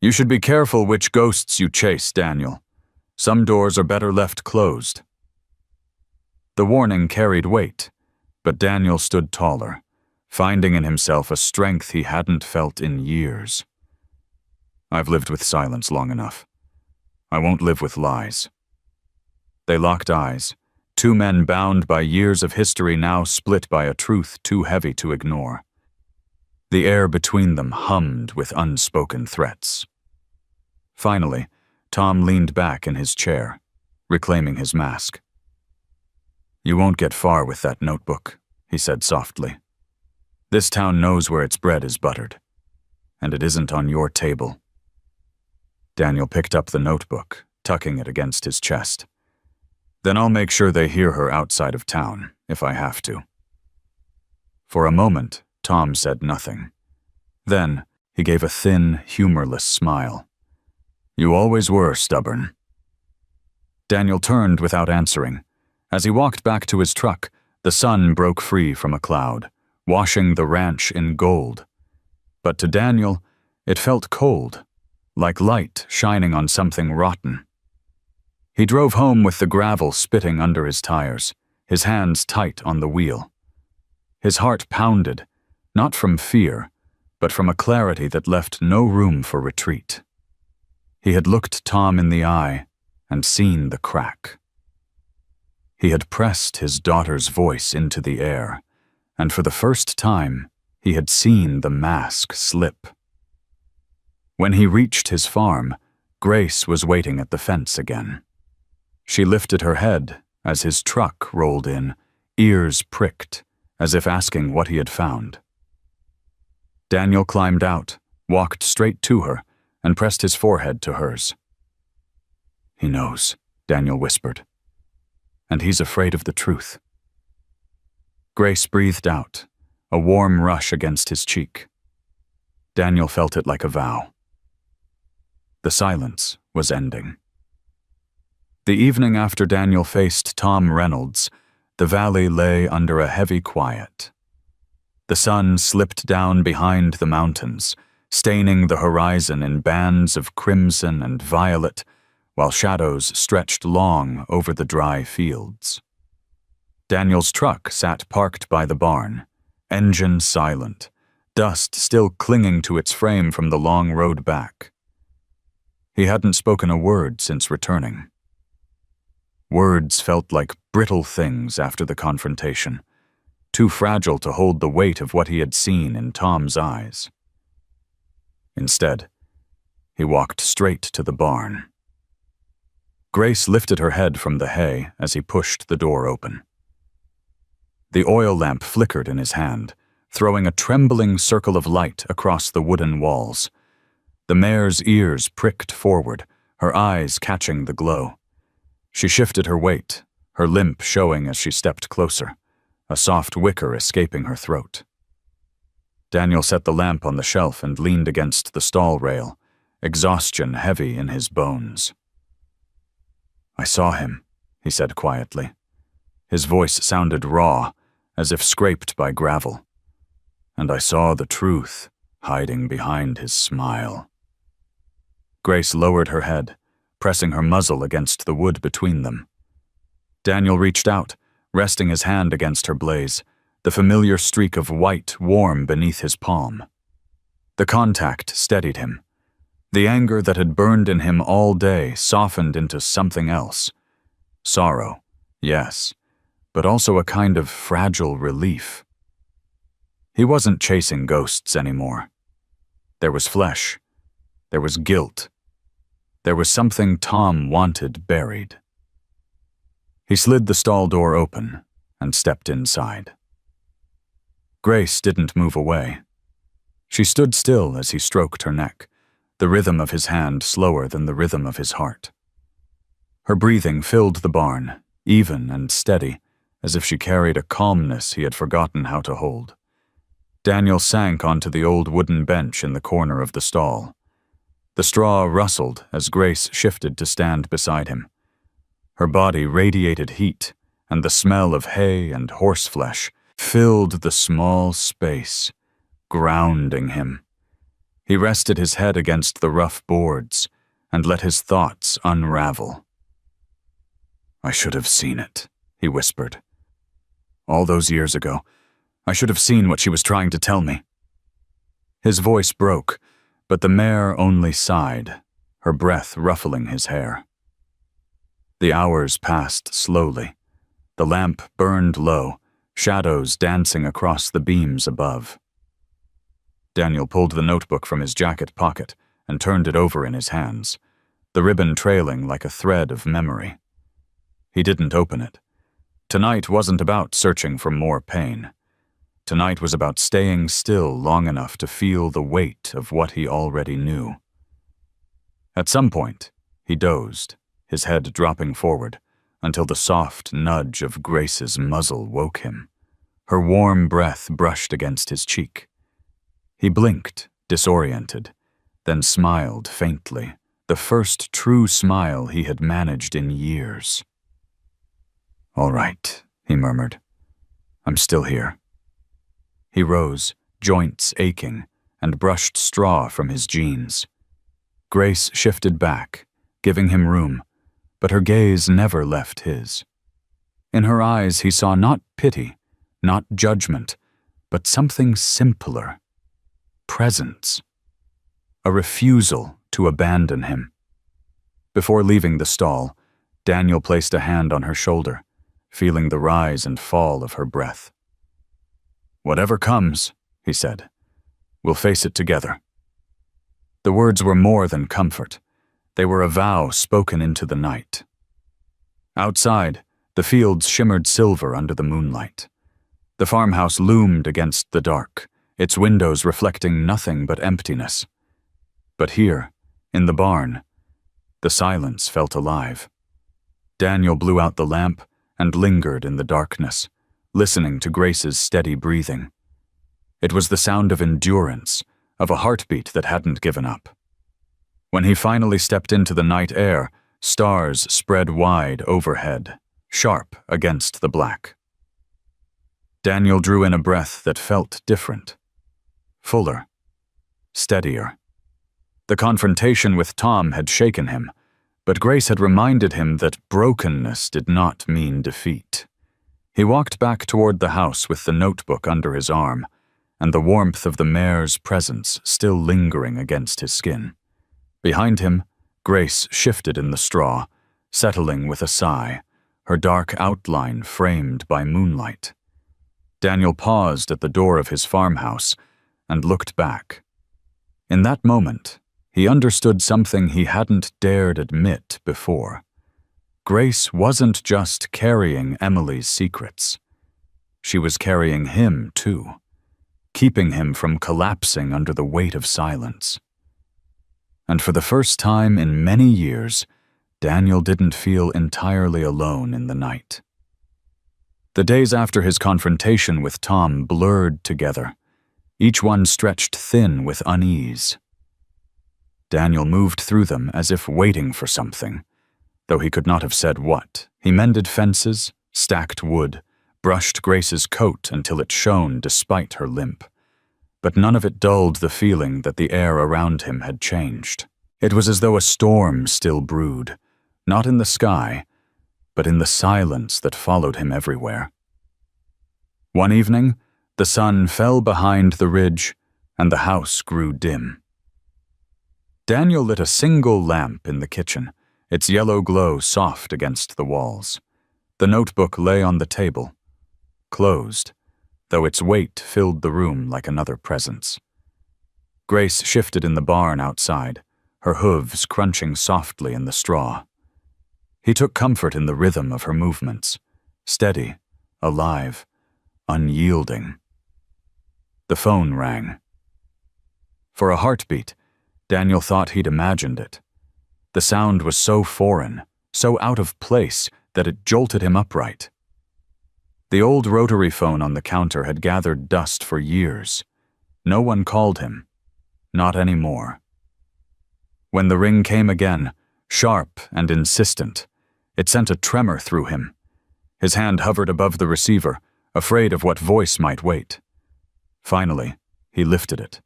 "You should be careful which ghosts you chase, Daniel. Some doors are better left closed." The warning carried weight, but Daniel stood taller, finding in himself a strength he hadn't felt in years. "I've lived with silence long enough. I won't live with lies." They locked eyes, two men bound by years of history now split by a truth too heavy to ignore. The air between them hummed with unspoken threats. Finally, Tom leaned back in his chair, reclaiming his mask. "You won't get far with that notebook," he said softly. "This town knows where its bread is buttered, and it isn't on your table." Daniel picked up the notebook, tucking it against his chest. "Then I'll make sure they hear her outside of town, if I have to." For a moment, Tom said nothing. Then, he gave a thin, humorless smile. "You always were stubborn." Daniel turned without answering. As he walked back to his truck, the sun broke free from a cloud, washing the ranch in gold. But to Daniel, it felt cold, like light shining on something rotten. He drove home with the gravel spitting under his tires, his hands tight on the wheel. His heart pounded, not from fear, but from a clarity that left no room for retreat. He had looked Tom in the eye and seen the crack. He had pressed his daughter's voice into the air, and for the first time, he had seen the mask slip. When he reached his farm, Grace was waiting at the fence again. She lifted her head as his truck rolled in, ears pricked, as if asking what he had found. Daniel climbed out, walked straight to her, and pressed his forehead to hers. "He knows," Daniel whispered. "And he's afraid of the truth." Grace breathed out, a warm rush against his cheek. Daniel felt it like a vow. The silence was ending. The evening after Daniel faced Tom Reynolds, the valley lay under a heavy quiet. The sun slipped down behind the mountains, staining the horizon in bands of crimson and violet, while shadows stretched long over the dry fields. Daniel's truck sat parked by the barn, engine silent, dust still clinging to its frame from the long road back. He hadn't spoken a word since returning. Words felt like brittle things after the confrontation, too fragile to hold the weight of what he had seen in Tom's eyes. Instead, he walked straight to the barn. Grace lifted her head from the hay as he pushed the door open. The oil lamp flickered in his hand, throwing a trembling circle of light across the wooden walls. The mare's ears pricked forward, her eyes catching the glow. She shifted her weight, her limp showing as she stepped closer, a soft wicker escaping her throat. Daniel set the lamp on the shelf and leaned against the stall rail, exhaustion heavy in his bones. "I saw him," he said quietly. His voice sounded raw, as if scraped by gravel. "And I saw the truth hiding behind his smile." Grace lowered her head, pressing her muzzle against the wood between them. Daniel reached out, resting his hand against her blaze, the familiar streak of white warm beneath his palm. The contact steadied him. The anger that had burned in him all day softened into something else. Sorrow, yes, but also a kind of fragile relief. He wasn't chasing ghosts anymore. There was flesh. There was guilt. There was something Tom wanted buried. He slid the stall door open and stepped inside. Grace didn't move away. She stood still as he stroked her neck, the rhythm of his hand slower than the rhythm of his heart. Her breathing filled the barn, even and steady, as if she carried a calmness he had forgotten how to hold. Daniel sank onto the old wooden bench in the corner of the stall. The straw rustled as Grace shifted to stand beside him. Her body radiated heat, and the smell of hay and horseflesh filled the small space, grounding him. He rested his head against the rough boards and let his thoughts unravel. "I should have seen it," he whispered. "All those years ago, I should have seen what she was trying to tell me." His voice broke, but the mare only sighed, her breath ruffling his hair. The hours passed slowly. The lamp burned low, shadows dancing across the beams above. Daniel pulled the notebook from his jacket pocket and turned it over in his hands, the ribbon trailing like a thread of memory. He didn't open it. Tonight wasn't about searching for more pain. Tonight was about staying still long enough to feel the weight of what he already knew. At some point, he dozed, his head dropping forward, until the soft nudge of Grace's muzzle woke him. Her warm breath brushed against his cheek. He blinked, disoriented, then smiled faintly, the first true smile he had managed in years. "All right," he murmured. "I'm still here." He rose, joints aching, and brushed straw from his jeans. Grace shifted back, giving him room, but her gaze never left his. In her eyes he saw not pity, not judgment, but something simpler. Presence. A refusal to abandon him. Before leaving the stall, Daniel placed a hand on her shoulder, feeling the rise and fall of her breath. "Whatever comes," he said, "we'll face it together." The words were more than comfort. They were a vow spoken into the night. Outside, the fields shimmered silver under the moonlight. The farmhouse loomed against the dark, its windows reflecting nothing but emptiness. But here, in the barn, the silence felt alive. Daniel blew out the lamp and lingered in the darkness, listening to Grace's steady breathing. It was the sound of endurance, of a heartbeat that hadn't given up. When he finally stepped into the night air, stars spread wide overhead, sharp against the black. Daniel drew in a breath that felt different. Fuller. Steadier. The confrontation with Tom had shaken him, but Grace had reminded him that brokenness did not mean defeat. He walked back toward the house with the notebook under his arm, and the warmth of the mare's presence still lingering against his skin. Behind him, Grace shifted in the straw, settling with a sigh, her dark outline framed by moonlight. Daniel paused at the door of his farmhouse and looked back. In that moment, he understood something he hadn't dared admit before. Grace wasn't just carrying Emily's secrets. She was carrying him, too, keeping him from collapsing under the weight of silence. And for the first time in many years, Daniel didn't feel entirely alone in the night. The days after his confrontation with Tom blurred together, each one stretched thin with unease. Daniel moved through them as if waiting for something, though he could not have said what. He mended fences, stacked wood, brushed Grace's coat until it shone despite her limp. But none of it dulled the feeling that the air around him had changed. It was as though a storm still brewed, not in the sky, but in the silence that followed him everywhere. One evening, the sun fell behind the ridge, and the house grew dim. Daniel lit a single lamp in the kitchen, its yellow glow soft against the walls. The notebook lay on the table, closed, though its weight filled the room like another presence. Grace shifted in the barn outside, her hooves crunching softly in the straw. He took comfort in the rhythm of her movements, steady, alive, unyielding. The phone rang. For a heartbeat, Daniel thought he'd imagined it. The sound was so foreign, so out of place, that it jolted him upright. The old rotary phone on the counter had gathered dust for years. No one called him. Not anymore. When the ring came again, sharp and insistent, it sent a tremor through him. His hand hovered above the receiver, afraid of what voice might wait. Finally, he lifted it.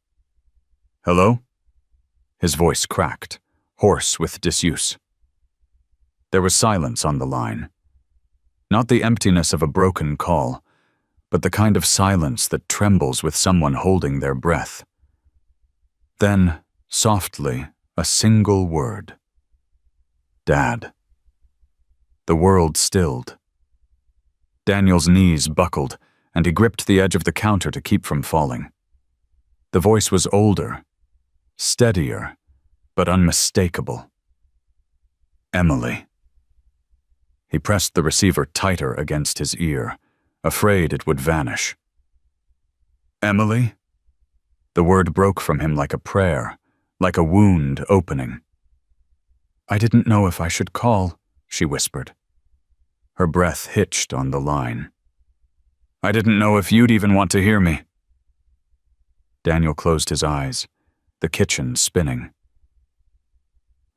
"Hello?" His voice cracked, hoarse with disuse. There was silence on the line. Not the emptiness of a broken call, but the kind of silence that trembles with someone holding their breath. Then, softly, a single word. "Dad." The world stilled. Daniel's knees buckled, and he gripped the edge of the counter to keep from falling. The voice was older, steadier, but unmistakable. "Emily." He pressed the receiver tighter against his ear, afraid it would vanish. "Emily?" The word broke from him like a prayer, like a wound opening. "I didn't know if I should call," she whispered. Her breath hitched on the line. "I didn't know if you'd even want to hear me." Daniel closed his eyes, the kitchen spinning.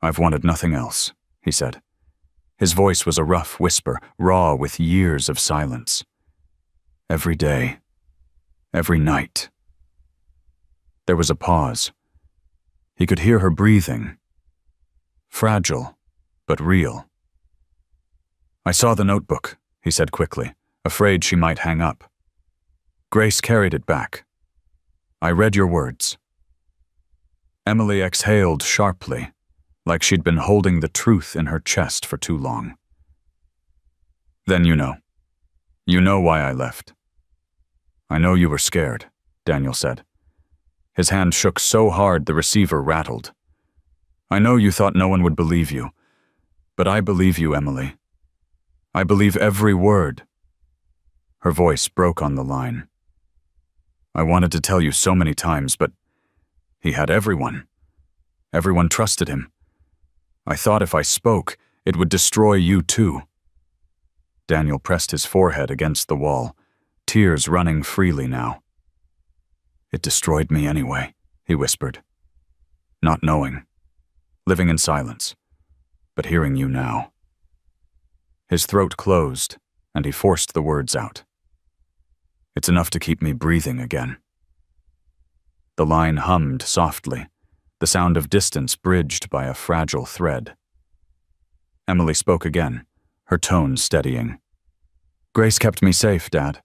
"I've wanted nothing else," he said. His voice was a rough whisper, raw with years of silence. "Every day, every night." There was a pause. He could hear her breathing. Fragile, but real. "I saw the notebook," he said quickly, afraid she might hang up. "Grace carried it back. I read your words." Emily exhaled sharply, like she'd been holding the truth in her chest for too long. "Then you know. You know why I left." "I know you were scared," Daniel said. His hand shook so hard the receiver rattled. "I know you thought no one would believe you, but I believe you, Emily. I believe every word." Her voice broke on the line. "I wanted to tell you so many times, but he had everyone. Everyone trusted him. I thought if I spoke, it would destroy you too." Daniel pressed his forehead against the wall, tears running freely now. "It destroyed me anyway," he whispered. "Not knowing, living in silence, but hearing you now." His throat closed, and he forced the words out. "It's enough to keep me breathing again." The line hummed softly, the sound of distance bridged by a fragile thread. Emily spoke again, her tone steadying. "Grace kept me safe, Dad.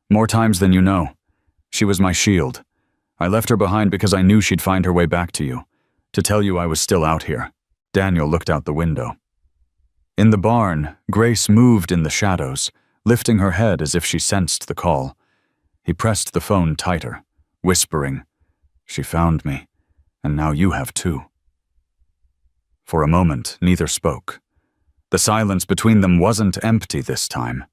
More times than you know. She was my shield. I left her behind because I knew she'd find her way back to you, to tell you I was still out here." Daniel looked out the window. In the barn, Grace moved in the shadows, lifting her head as if she sensed the call. He pressed the phone tighter, whispering, "She found me, and now you have too." For a moment, neither spoke. The silence between them wasn't empty this time.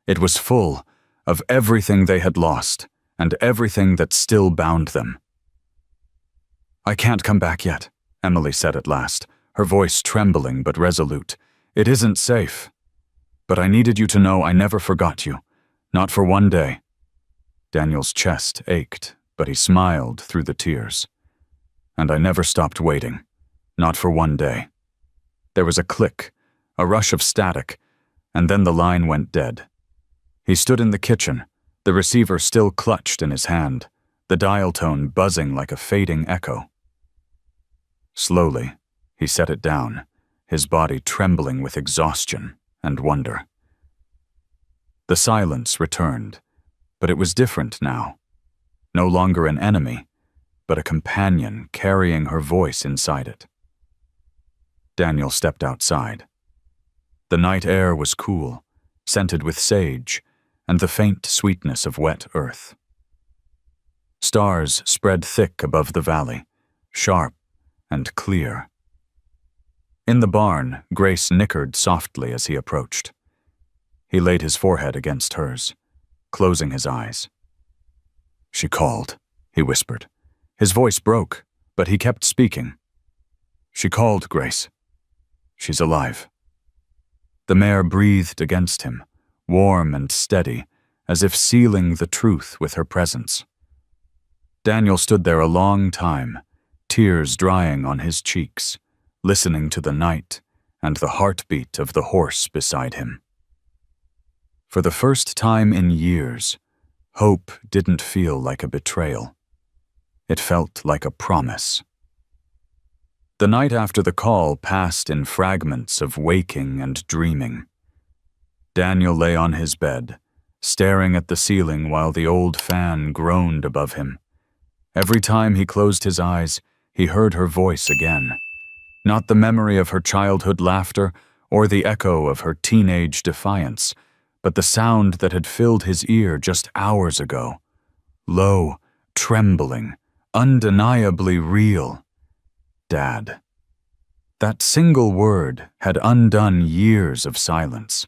It was full of everything they had lost and everything that still bound them. "I can't come back yet," Emily said at last, her voice trembling but resolute. "It isn't safe. But I needed you to know I never forgot you, not for one day." Daniel's chest ached, but he smiled through the tears. "And I never stopped waiting, not for one day." There was a click, a rush of static, and then the line went dead. He stood in the kitchen, the receiver still clutched in his hand, the dial tone buzzing like a fading echo. Slowly, he set it down, his body trembling with exhaustion and wonder. The silence returned, but it was different now. No longer an enemy, but a companion carrying her voice inside it. Daniel stepped outside. The night air was cool, scented with sage and the faint sweetness of wet earth. Stars spread thick above the valley, sharp and clear. In the barn, Grace nickered softly as he approached. He laid his forehead against hers, closing his eyes. "She called," he whispered. His voice broke, but he kept speaking. "She called, Grace. She's alive." The mare breathed against him, warm and steady, as if sealing the truth with her presence. Daniel stood there a long time, tears drying on his cheeks, listening to the night and the heartbeat of the horse beside him. For the first time in years, hope didn't feel like a betrayal. It felt like a promise. The night after the call passed in fragments of waking and dreaming. Daniel lay on his bed, staring at the ceiling while the old fan groaned above him. Every time he closed his eyes, he heard her voice again. Not the memory of her childhood laughter or the echo of her teenage defiance, but the sound that had filled his ear just hours ago. Low, trembling, undeniably real. Dad. That single word had undone years of silence.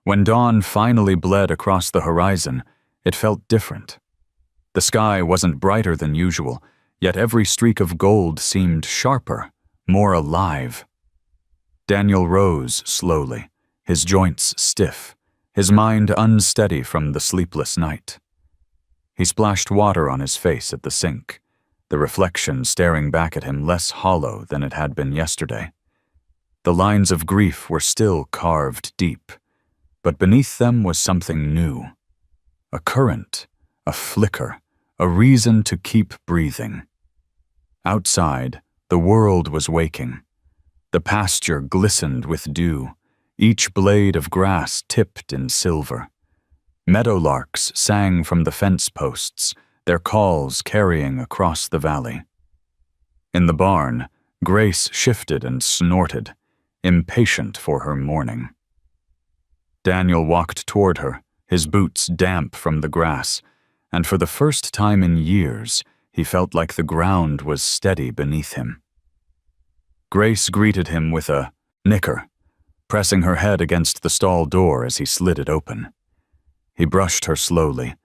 When dawn finally bled across the horizon, it felt different. The sky wasn't brighter than usual, yet every streak of gold seemed sharper, more alive. Daniel rose slowly, his joints stiff, his mind unsteady from the sleepless night. He splashed water on his face at the sink, the reflection staring back at him less hollow than it had been yesterday. The lines of grief were still carved deep, but beneath them was something new. A current, a flicker, a reason to keep breathing. Outside, the world was waking. The pasture glistened with dew, each blade of grass tipped in silver. Meadowlarks sang from the fence posts, their calls carrying across the valley. In the barn, Grace shifted and snorted, impatient for her morning. Daniel walked toward her, his boots damp from the grass, and for the first time in years, he felt like the ground was steady beneath him. Grace greeted him with a "nicker," pressing her head against the stall door as he slid it open. He brushed her slowly,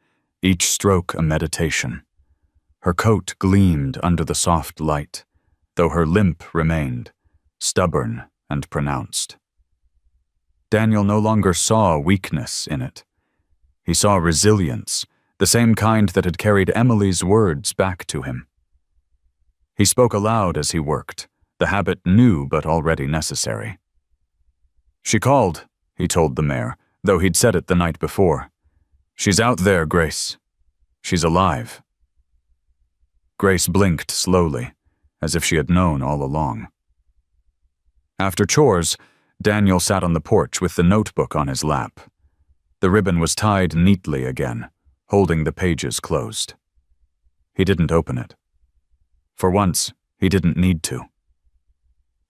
each stroke a meditation. Her coat gleamed under the soft light, though her limp remained, stubborn and pronounced. Daniel no longer saw weakness in it. He saw resilience, the same kind that had carried Emily's words back to him. He spoke aloud as he worked, the habit new but already necessary. "She called," he told the mare, though he'd said it the night before. "She's out there, Grace. She's alive." Grace blinked slowly, as if she had known all along. After chores, Daniel sat on the porch with the notebook on his lap. The ribbon was tied neatly again, holding the pages closed. He didn't open it. For once, he didn't need to.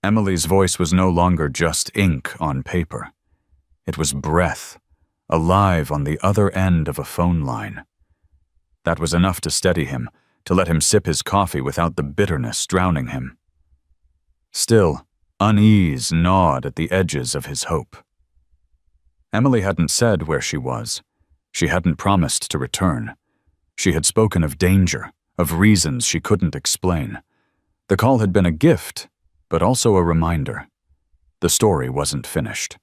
Emily's voice was no longer just ink on paper. It was breath, alive on the other end of a phone line. That was enough to steady him, to let him sip his coffee without the bitterness drowning him. Still, unease gnawed at the edges of his hope. Emily hadn't said where she was. She hadn't promised to return. She had spoken of danger, of reasons she couldn't explain. The call had been a gift, but also a reminder. The story wasn't finished.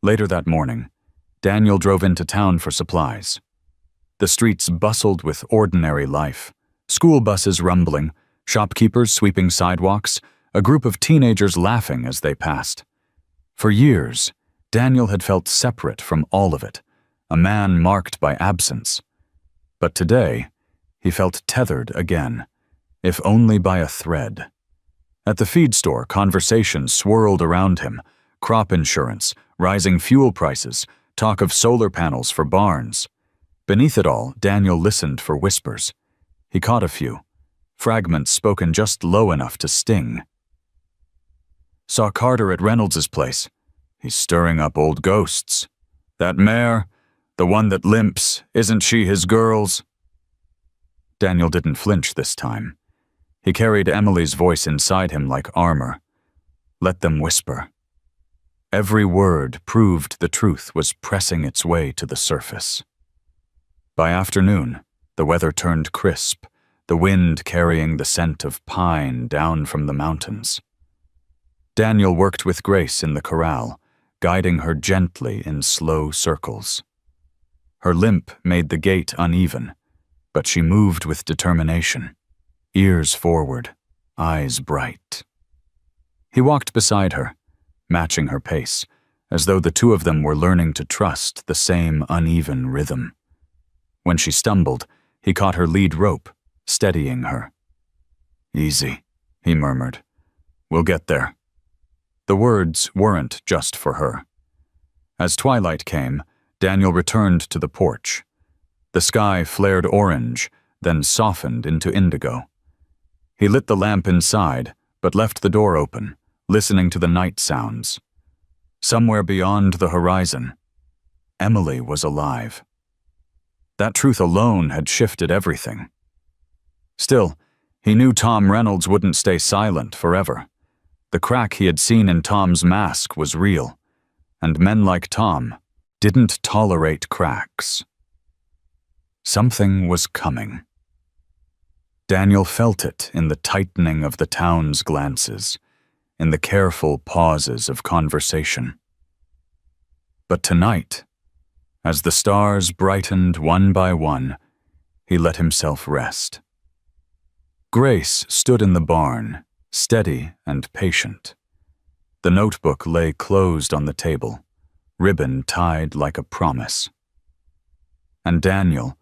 Later that morning, Daniel drove into town for supplies. The streets bustled with ordinary life. School buses rumbling, shopkeepers sweeping sidewalks, a group of teenagers laughing as they passed. For years, Daniel had felt separate from all of it, a man marked by absence. But today, he felt tethered again, if only by a thread. At the feed store, conversation swirled around him. Crop insurance, rising fuel prices, talk of solar panels for barns. Beneath it all, Daniel listened for whispers. He caught a few, fragments spoken just low enough to sting. "Saw Carter at Reynolds's place. He's stirring up old ghosts. That mare, the one that limps, isn't she his girl's?" Daniel didn't flinch this time. He carried Emily's voice inside him like armor. Let them whisper. Every word proved the truth was pressing its way to the surface. By afternoon, the weather turned crisp, the wind carrying the scent of pine down from the mountains. Daniel worked with Grace in the corral, guiding her gently in slow circles. Her limp made the gait uneven, but she moved with determination, ears forward, eyes bright. He walked beside her, matching her pace, as though the two of them were learning to trust the same uneven rhythm. When she stumbled, he caught her lead rope, steadying her. "Easy," he murmured. "We'll get there." The words weren't just for her. As twilight came, Daniel returned to the porch. The sky flared orange, then softened into indigo. He lit the lamp inside, but left the door open, listening to the night sounds. Somewhere beyond the horizon, Emily was alive. That truth alone had shifted everything. Still, he knew Tom Reynolds wouldn't stay silent forever. The crack he had seen in Tom's mask was real, and men like Tom didn't tolerate cracks. Something was coming. Daniel felt it in the tightening of the town's glances, in the careful pauses of conversation. But tonight, as the stars brightened one by one, he let himself rest. Grace stood in the barn, steady and patient. The notebook lay closed on the table, ribbon tied like a promise. And Daniel,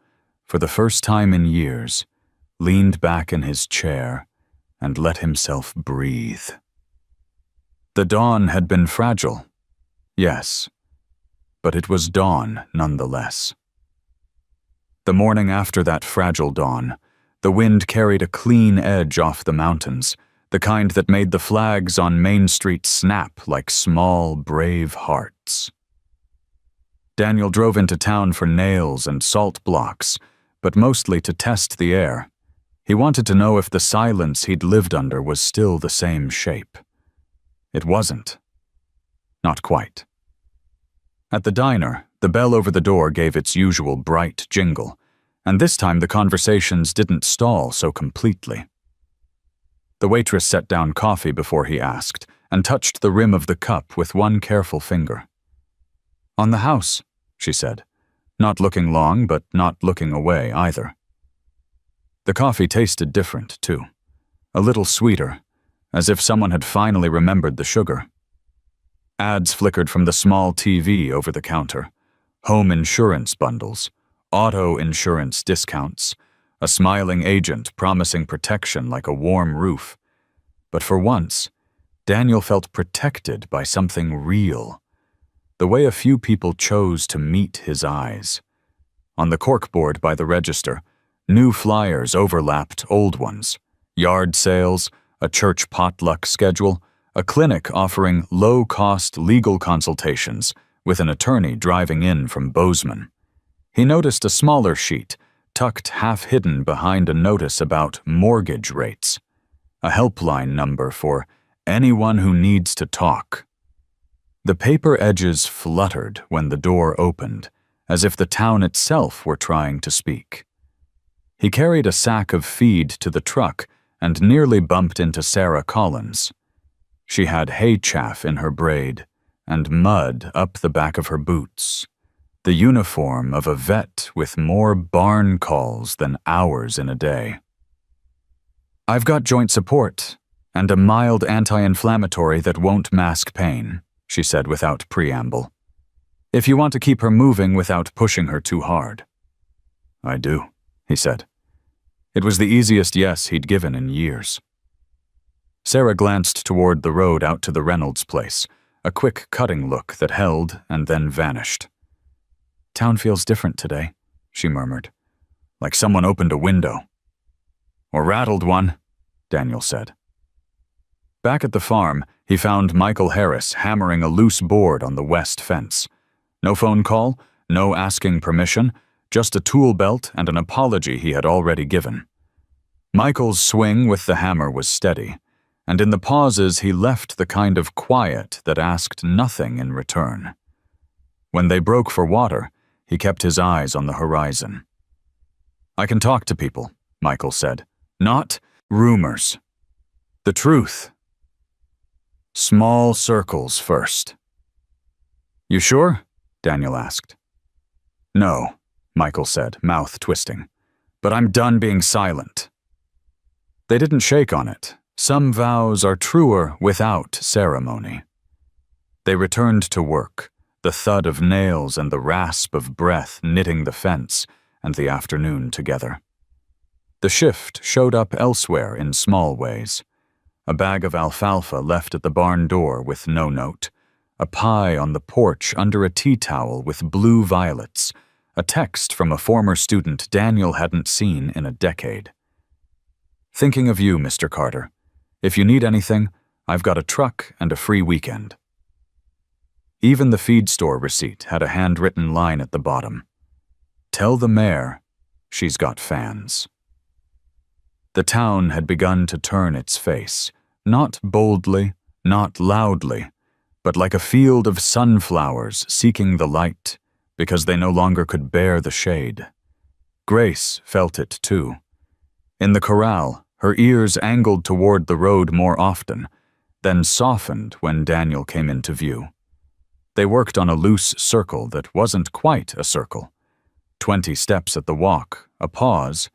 for the first time in years, leaned back in his chair and let himself breathe. The dawn had been fragile, yes, but it was dawn nonetheless. The morning after that fragile dawn, the wind carried a clean edge off the mountains, the kind that made the flags on Main Street snap like small, brave hearts. Daniel drove into town for nails and salt blocks, but mostly to test the air. He wanted to know if the silence he'd lived under was still the same shape. It wasn't. Not quite. At the diner, the bell over the door gave its usual bright jingle, and this time the conversations didn't stall so completely. The waitress set down coffee before he asked, and touched the rim of the cup with one careful finger. "On the house," she said, not looking long but not looking away either. The coffee tasted different, too, a little sweeter, as if someone had finally remembered the sugar. Ads flickered from the small TV over the counter, home insurance bundles, auto insurance discounts, a smiling agent promising protection like a warm roof. But for once, Daniel felt protected by something real, the way a few people chose to meet his eyes. On the corkboard by the register, new flyers overlapped old ones, yard sales, a church potluck schedule, a clinic offering low-cost legal consultations with an attorney driving in from Bozeman. He noticed a smaller sheet, tucked half-hidden behind a notice about mortgage rates, a helpline number for anyone who needs to talk. The paper edges fluttered when the door opened, as if the town itself were trying to speak. He carried a sack of feed to the truck and nearly bumped into Sarah Collins. She had hay chaff in her braid and mud up the back of her boots, the uniform of a vet with more barn calls than hours in a day. "I've got joint support and a mild anti-inflammatory that won't mask pain," she said without preamble. "If you want to keep her moving without pushing her too hard." "I do," he said. It was the easiest yes he'd given in years. Sarah glanced toward the road out to the Reynolds place, a quick cutting look that held and then vanished. "Town feels different today," she murmured, "like someone opened a window." "Or rattled one," Daniel said. Back at the farm, he found Michael Harris hammering a loose board on the west fence. No phone call, no asking permission, just a tool belt and an apology he had already given. Michael's swing with the hammer was steady, and in the pauses he left the kind of quiet that asked nothing in return. When they broke for water, he kept his eyes on the horizon. "I can talk to people," Michael said. "Not rumors. The truth. Small circles first." "You sure?" Daniel asked. "No," Michael said, mouth twisting. "But I'm done being silent." They didn't shake on it. Some vows are truer without ceremony. They returned to work, the thud of nails and the rasp of breath knitting the fence and the afternoon together. The shift showed up elsewhere in small ways. A bag of alfalfa left at the barn door with no note, a pie on the porch under a tea towel with blue violets, a text from a former student Daniel hadn't seen in a decade. "Thinking of you, Mr. Carter. If you need anything, I've got a truck and a free weekend." Even the feed store receipt had a handwritten line at the bottom. "Tell the mayor she's got fans." The town had begun to turn its face, not boldly, not loudly, but like a field of sunflowers seeking the light because they no longer could bear the shade. Grace felt it too. In the corral, her ears angled toward the road more often, then softened when Daniel came into view. They worked on a loose circle that wasn't quite a circle. 20 steps at the walk, a pause,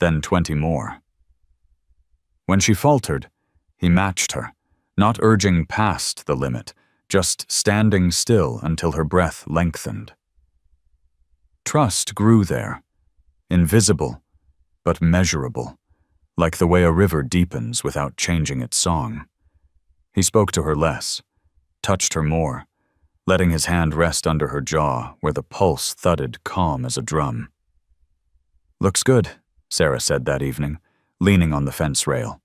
then 20 more. When she faltered, he matched her, not urging past the limit, just standing still until her breath lengthened. Trust grew there, invisible, but measurable, like the way a river deepens without changing its song. He spoke to her less, touched her more, letting his hand rest under her jaw where the pulse thudded calm as a drum. "Looks good," Sarah said that evening, leaning on the fence rail.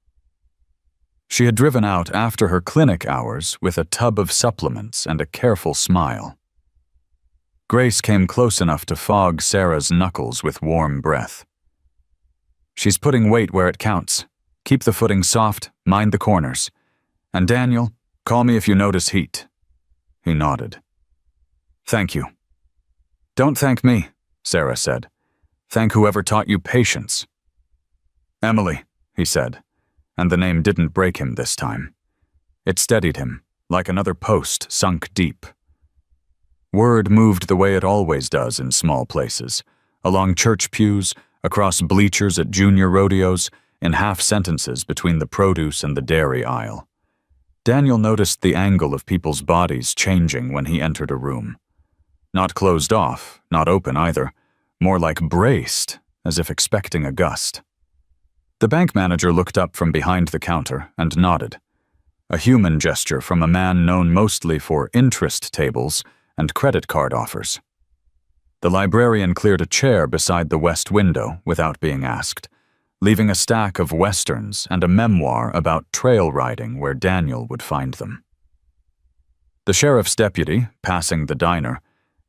She had driven out after her clinic hours with a tub of supplements and a careful smile. Grace came close enough to fog Sarah's knuckles with warm breath. "She's putting weight where it counts. Keep the footing soft, mind the corners. And Daniel, call me if you notice heat." He nodded. "Thank you." "Don't thank me," Sarah said. "Thank whoever taught you patience." "Emily," he said, and the name didn't break him this time. It steadied him, like another post sunk deep. Word moved the way it always does in small places, along church pews, across bleachers at junior rodeos, in half-sentences between the produce and the dairy aisle. Daniel noticed the angle of people's bodies changing when he entered a room. Not closed off, not open either, more like braced, as if expecting a gust. The bank manager looked up from behind the counter and nodded, a human gesture from a man known mostly for interest tables and credit card offers. The librarian cleared a chair beside the west window without being asked, leaving a stack of westerns and a memoir about trail riding where Daniel would find them. The sheriff's deputy, passing the diner,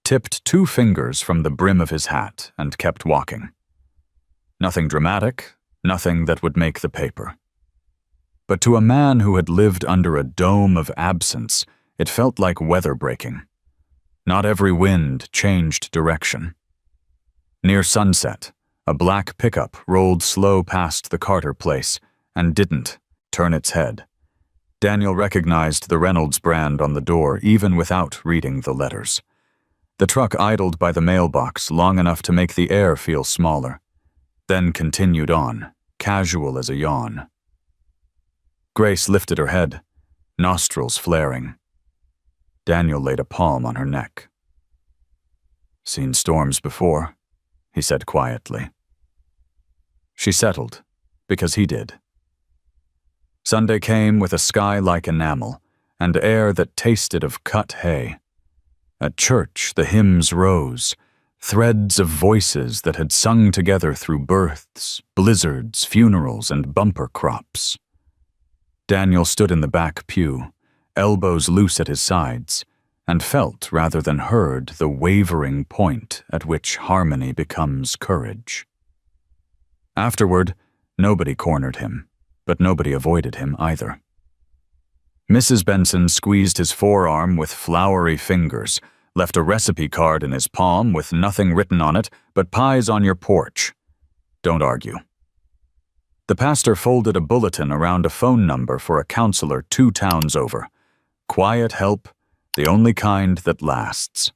tipped 2 fingers from the brim of his hat and kept walking. Nothing dramatic, nothing that would make the paper. But to a man who had lived under a dome of absence, it felt like weather breaking. Not every wind changed direction. Near sunset, a black pickup rolled slow past the Carter place and didn't turn its head. Daniel recognized the Reynolds brand on the door even without reading the letters. The truck idled by the mailbox long enough to make the air feel smaller, then continued on, casual as a yawn. Grace lifted her head, nostrils flaring. Daniel laid a palm on her neck. "Seen storms before," he said quietly. She settled, because he did. Sunday came with a sky like enamel and air that tasted of cut hay. At church, the hymns rose, threads of voices that had sung together through births, blizzards, funerals, and bumper crops. Daniel stood in the back pew, elbows loose at his sides, and felt rather than heard the wavering point at which harmony becomes courage. Afterward, nobody cornered him, but nobody avoided him either. Mrs. Benson squeezed his forearm with floury fingers, left a recipe card in his palm with nothing written on it but pies on your porch. Don't argue. The pastor folded a bulletin around a phone number for a counselor 2 towns over. Quiet help, the only kind that lasts.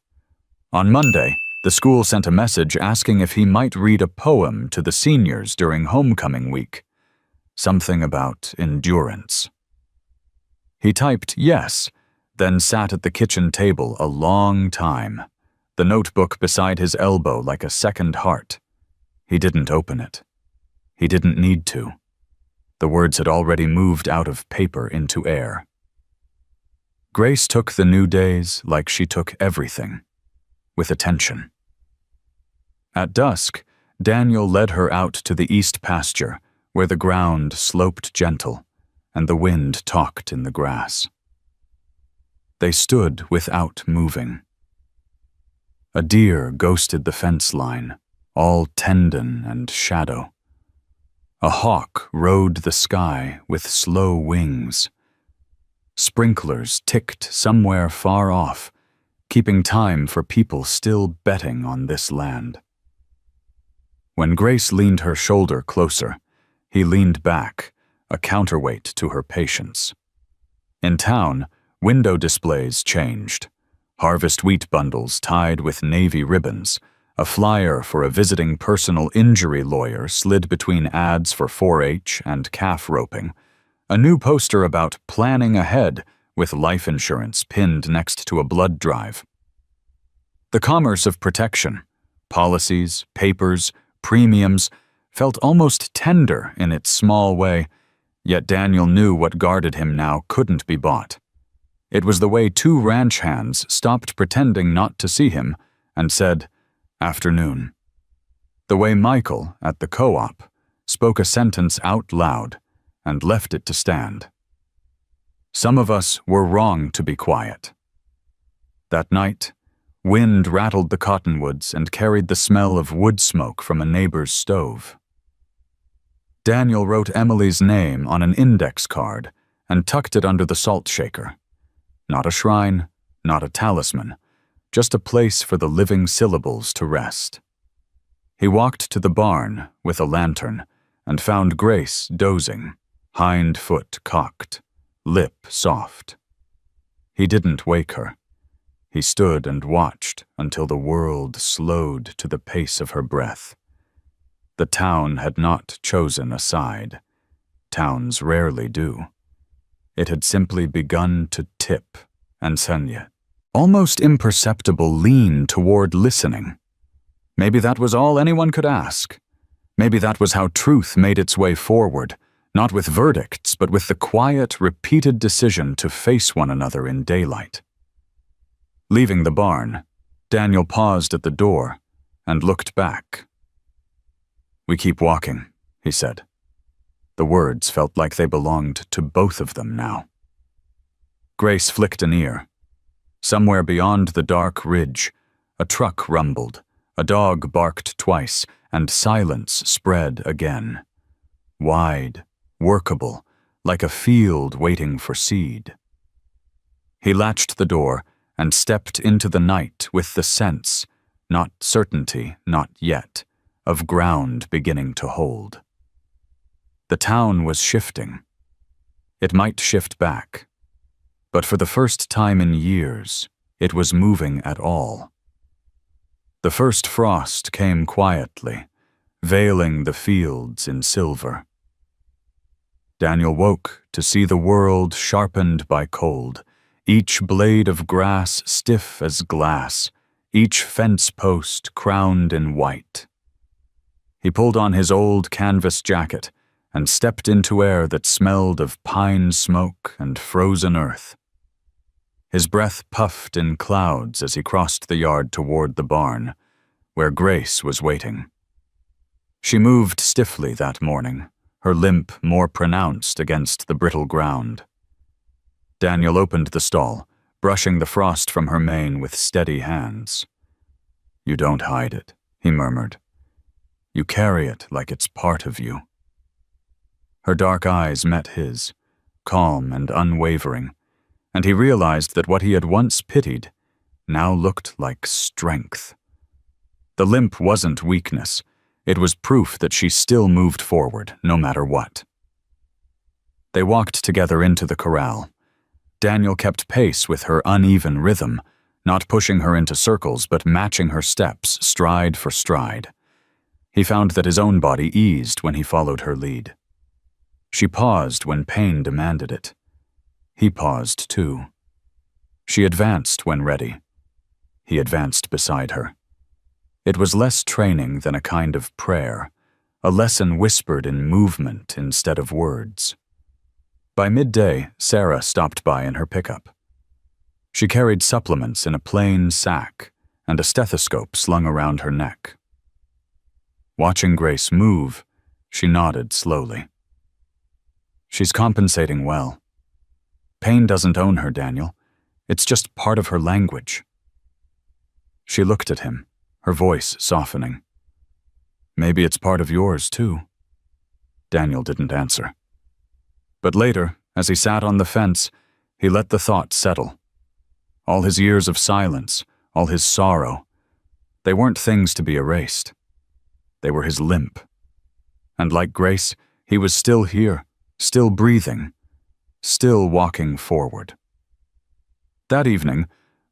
On Monday, the school sent a message asking if he might read a poem to the seniors during homecoming week. Something about endurance. He typed yes, then sat at the kitchen table a long time, the notebook beside his elbow like a second heart. He didn't open it. He didn't need to. The words had already moved out of paper into air. Grace took the new days like she took everything, with attention. At dusk, Daniel led her out to the east pasture, where the ground sloped gentle, and the wind talked in the grass. They stood without moving. A deer ghosted the fence line, all tendon and shadow. A hawk rode the sky with slow wings. Sprinklers ticked somewhere far off, keeping time for people still betting on this land. When Grace leaned her shoulder closer, he leaned back, a counterweight to her patience. In town, window displays changed. Harvest wheat bundles tied with navy ribbons, a flyer for a visiting personal injury lawyer slid between ads for 4-H and calf roping, a new poster about planning ahead with life insurance pinned next to a blood drive. The commerce of protection, policies, papers, premiums, felt almost tender in its small way, yet Daniel knew what guarded him now couldn't be bought. It was the way 2 ranch hands stopped pretending not to see him and said, "Afternoon." The way Michael, at the co-op, spoke a sentence out loud and left it to stand. Some of us were wrong to be quiet. That night, wind rattled the cottonwoods and carried the smell of wood smoke from a neighbor's stove. Daniel wrote Emily's name on an index card and tucked it under the salt shaker. Not a shrine, not a talisman, just a place for the living syllables to rest. He walked to the barn with a lantern and found Grace dozing, hind foot cocked, lip soft. He didn't wake her. He stood and watched until the world slowed to the pace of her breath. The town had not chosen a side. Towns rarely do. It had simply begun to tip, and Senya, almost imperceptible lean toward listening. Maybe that was all anyone could ask. Maybe that was how truth made its way forward, not with verdicts, but with the quiet, repeated decision to face one another in daylight. Leaving the barn, Daniel paused at the door and looked back. "We keep walking," he said. The words felt like they belonged to both of them now. Grace flicked an ear. Somewhere beyond the dark ridge, a truck rumbled, a dog barked twice, and silence spread again. Wide, workable, like a field waiting for seed. He latched the door and stepped into the night with the sense, not certainty, not yet, of ground beginning to hold. The town was shifting. It might shift back. But for the first time in years, it was moving at all. The first frost came quietly, veiling the fields in silver. Daniel woke to see the world sharpened by cold, each blade of grass stiff as glass, each fence post crowned in white. He pulled on his old canvas jacket and stepped into air that smelled of pine smoke and frozen earth. His breath puffed in clouds as he crossed the yard toward the barn, where Grace was waiting. She moved stiffly that morning, her limp more pronounced against the brittle ground. Daniel opened the stall, brushing the frost from her mane with steady hands. "You don't hide it," he murmured. "You carry it like it's part of you." Her dark eyes met his, calm and unwavering, and he realized that what he had once pitied now looked like strength. The limp wasn't weakness. It was proof that she still moved forward, no matter what. They walked together into the corral. Daniel kept pace with her uneven rhythm, not pushing her into circles but matching her steps stride for stride. He found that his own body eased when he followed her lead. She paused when pain demanded it. He paused too. She advanced when ready. He advanced beside her. It was less training than a kind of prayer, a lesson whispered in movement instead of words. By midday, Sarah stopped by in her pickup. She carried supplements in a plain sack and a stethoscope slung around her neck. Watching Grace move, she nodded slowly. She's compensating well. Pain doesn't own her, Daniel. It's just part of her language. She looked at him, her voice softening. Maybe it's part of yours, too. Daniel didn't answer. But later, as he sat on the fence, he let the thought settle. All his years of silence, all his sorrow, they weren't things to be erased. They were his limp. And like Grace, he was still here, still breathing, still walking forward. That evening,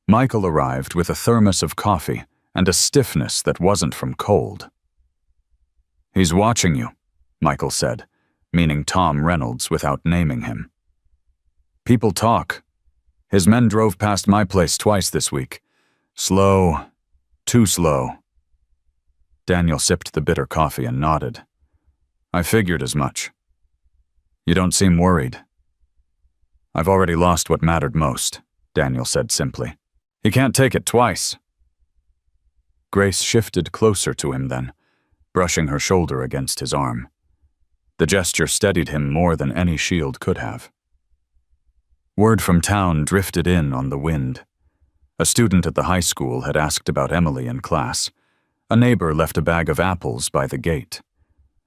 Michael arrived with a thermos of coffee and a stiffness that wasn't from cold. "He's watching you," Michael said, meaning Tom Reynolds without naming him. "People talk. His men drove past my place twice this week. Slow, too slow." Daniel sipped the bitter coffee and nodded. "I figured as much. You don't seem worried." "I've already lost what mattered most," Daniel said simply. "He can't take it twice." Grace shifted closer to him then, brushing her shoulder against his arm. The gesture steadied him more than any shield could have. Word from town drifted in on the wind. A student at the high school had asked about Emily in class. A neighbor left a bag of apples by the gate.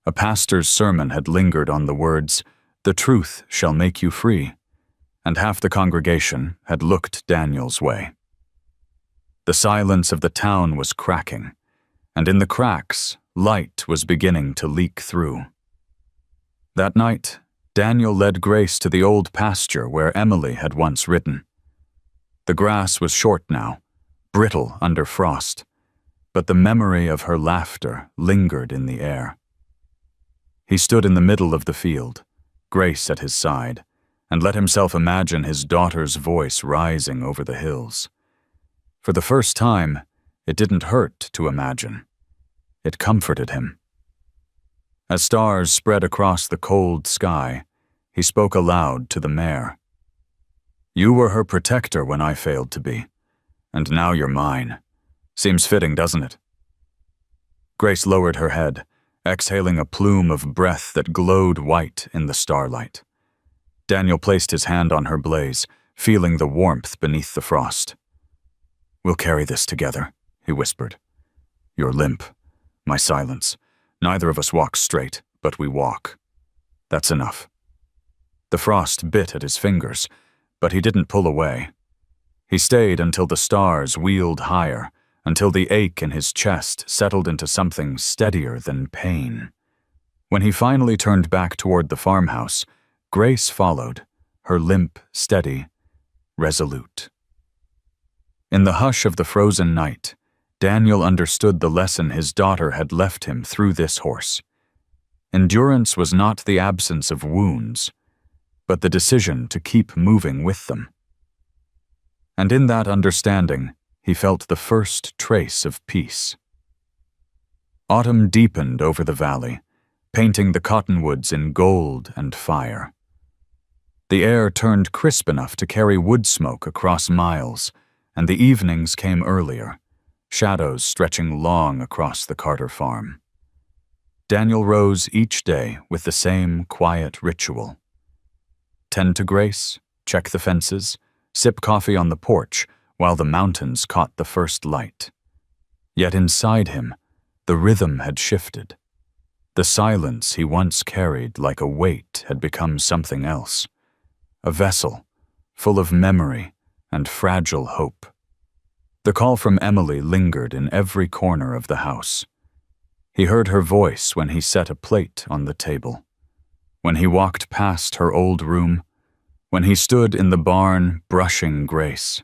A pastor's sermon had lingered on the words, "The truth shall make you free," and half the congregation had looked Daniel's way. The silence of the town was cracking, and in the cracks, light was beginning to leak through. That night, Daniel led Grace to the old pasture where Emily had once ridden. The grass was short now, brittle under frost, but the memory of her laughter lingered in the air. He stood in the middle of the field, Grace at his side, and let himself imagine his daughter's voice rising over the hills. For the first time, it didn't hurt to imagine. It comforted him. As stars spread across the cold sky, he spoke aloud to the mare. "You were her protector when I failed to be, and now you're mine. Seems fitting, doesn't it?" Grace lowered her head, exhaling a plume of breath that glowed white in the starlight. Daniel placed his hand on her blaze, feeling the warmth beneath the frost. "We'll carry this together," he whispered. "Your limp, my silence. Neither of us walks straight, but we walk. That's enough." The frost bit at his fingers, but he didn't pull away. He stayed until the stars wheeled higher, until the ache in his chest settled into something steadier than pain. When he finally turned back toward the farmhouse, Grace followed, her limp steady, resolute. In the hush of the frozen night, Daniel understood the lesson his daughter had left him through this horse. Endurance was not the absence of wounds, but the decision to keep moving with them. And in that understanding, he felt the first trace of peace. Autumn deepened over the valley, painting the cottonwoods in gold and fire. The air turned crisp enough to carry wood smoke across miles, and the evenings came earlier, shadows stretching long across the Carter farm. Daniel rose each day with the same quiet ritual. Tend to Grace, check the fences, sip coffee on the porch while the mountains caught the first light. Yet inside him, the rhythm had shifted. The silence he once carried like a weight had become something else, a vessel full of memory and fragile hope. The call from Emily lingered in every corner of the house. He heard her voice when he set a plate on the table, when he walked past her old room, when he stood in the barn brushing Grace.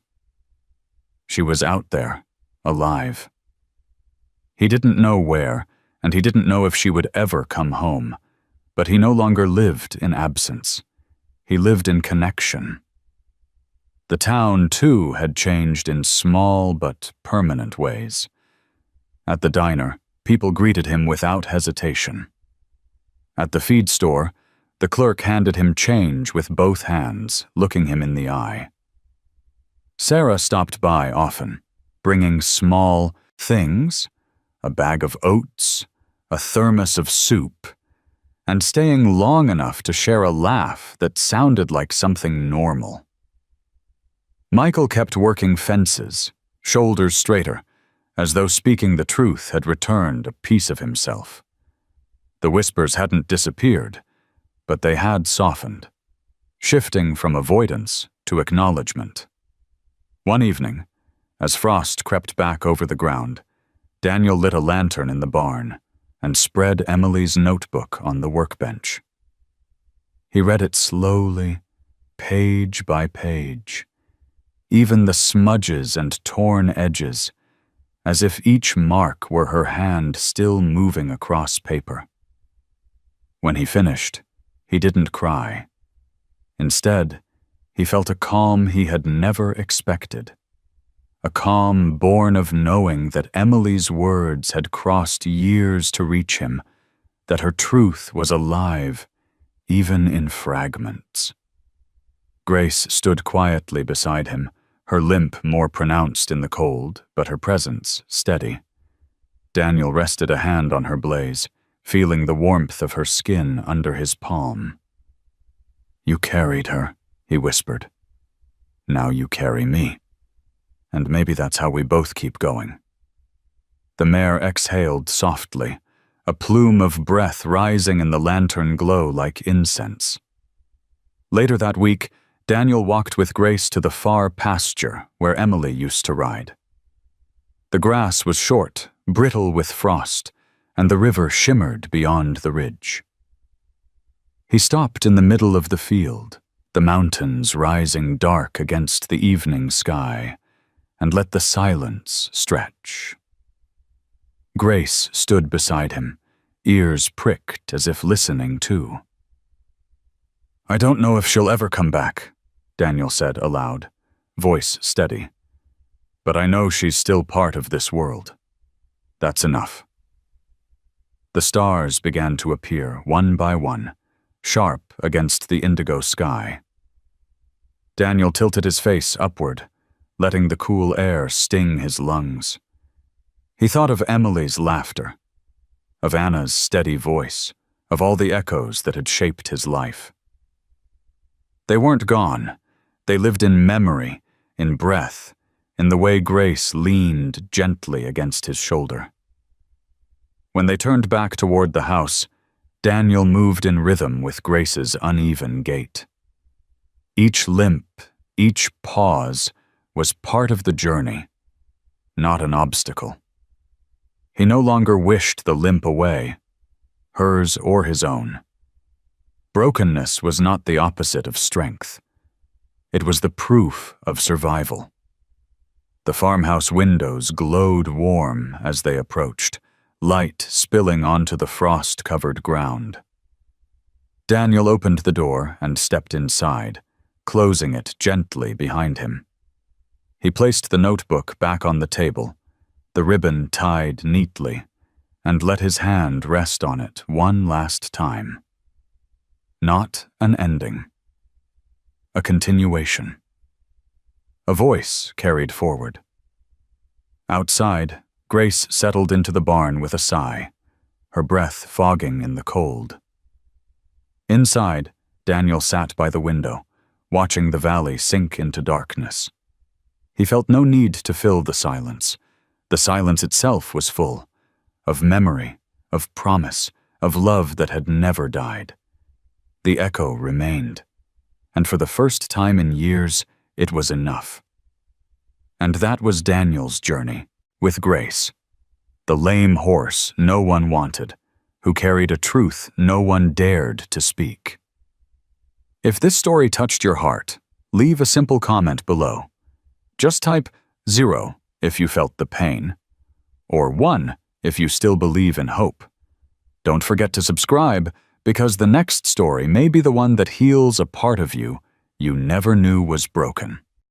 She was out there, alive. He didn't know where, and he didn't know if she would ever come home, but he no longer lived in absence. He lived in connection. The town, too, had changed in small but permanent ways. At the diner, people greeted him without hesitation. At the feed store, the clerk handed him change with both hands, looking him in the eye. Sarah stopped by often, bringing small things, a bag of oats, a thermos of soup, and staying long enough to share a laugh that sounded like something normal. Michael kept working fences, shoulders straighter, as though speaking the truth had returned a piece of himself. The whispers hadn't disappeared, but they had softened, shifting from avoidance to acknowledgement. One evening, as frost crept back over the ground, Daniel lit a lantern in the barn and spread Emily's notebook on the workbench. He read it slowly, page by page, even the smudges and torn edges, as if each mark were her hand still moving across paper. When he finished, he didn't cry. Instead, he felt a calm he had never expected, a calm born of knowing that Emily's words had crossed years to reach him, that her truth was alive, even in fragments. Grace stood quietly beside him, her limp more pronounced in the cold, but her presence steady. Daniel rested a hand on her blaze, feeling the warmth of her skin under his palm. "You carried her," he whispered. "Now you carry me. And maybe that's how we both keep going." The mare exhaled softly, a plume of breath rising in the lantern glow like incense. Later that week, Daniel walked with Grace to the far pasture where Emily used to ride. The grass was short, brittle with frost, and the river shimmered beyond the ridge. He stopped in the middle of the field, the mountains rising dark against the evening sky, and let the silence stretch. Grace stood beside him, ears pricked as if listening too. "I don't know if she'll ever come back," Daniel said aloud, voice steady. "But I know she's still part of this world. That's enough." The stars began to appear one by one, sharp against the indigo sky. Daniel tilted his face upward, letting the cool air sting his lungs. He thought of Emily's laughter, of Anna's steady voice, of all the echoes that had shaped his life. They weren't gone. They lived in memory, in breath, in the way Grace leaned gently against his shoulder. When they turned back toward the house, Daniel moved in rhythm with Grace's uneven gait. Each limp, each pause was part of the journey, not an obstacle. He no longer wished the limp away, hers or his own. Brokenness was not the opposite of strength. It was the proof of survival. The farmhouse windows glowed warm as they approached, light spilling onto the frost-covered ground. Daniel opened the door and stepped inside, closing it gently behind him. He placed the notebook back on the table, the ribbon tied neatly, and let his hand rest on it one last time. Not an ending. A continuation. A voice carried forward. Outside, Grace settled into the barn with a sigh, her breath fogging in the cold. Inside, Daniel sat by the window, watching the valley sink into darkness. He felt no need to fill the silence. The silence itself was full, of memory, of promise, of love that had never died. The echo remained, and for the first time in years, it was enough. And that was Daniel's journey, with Grace, the lame horse no one wanted, who carried a truth no one dared to speak. If this story touched your heart, leave a simple comment below. Just type 0 if you felt the pain, or 1 if you still believe in hope. Don't forget to subscribe, because the next story may be the one that heals a part of you you never knew was broken.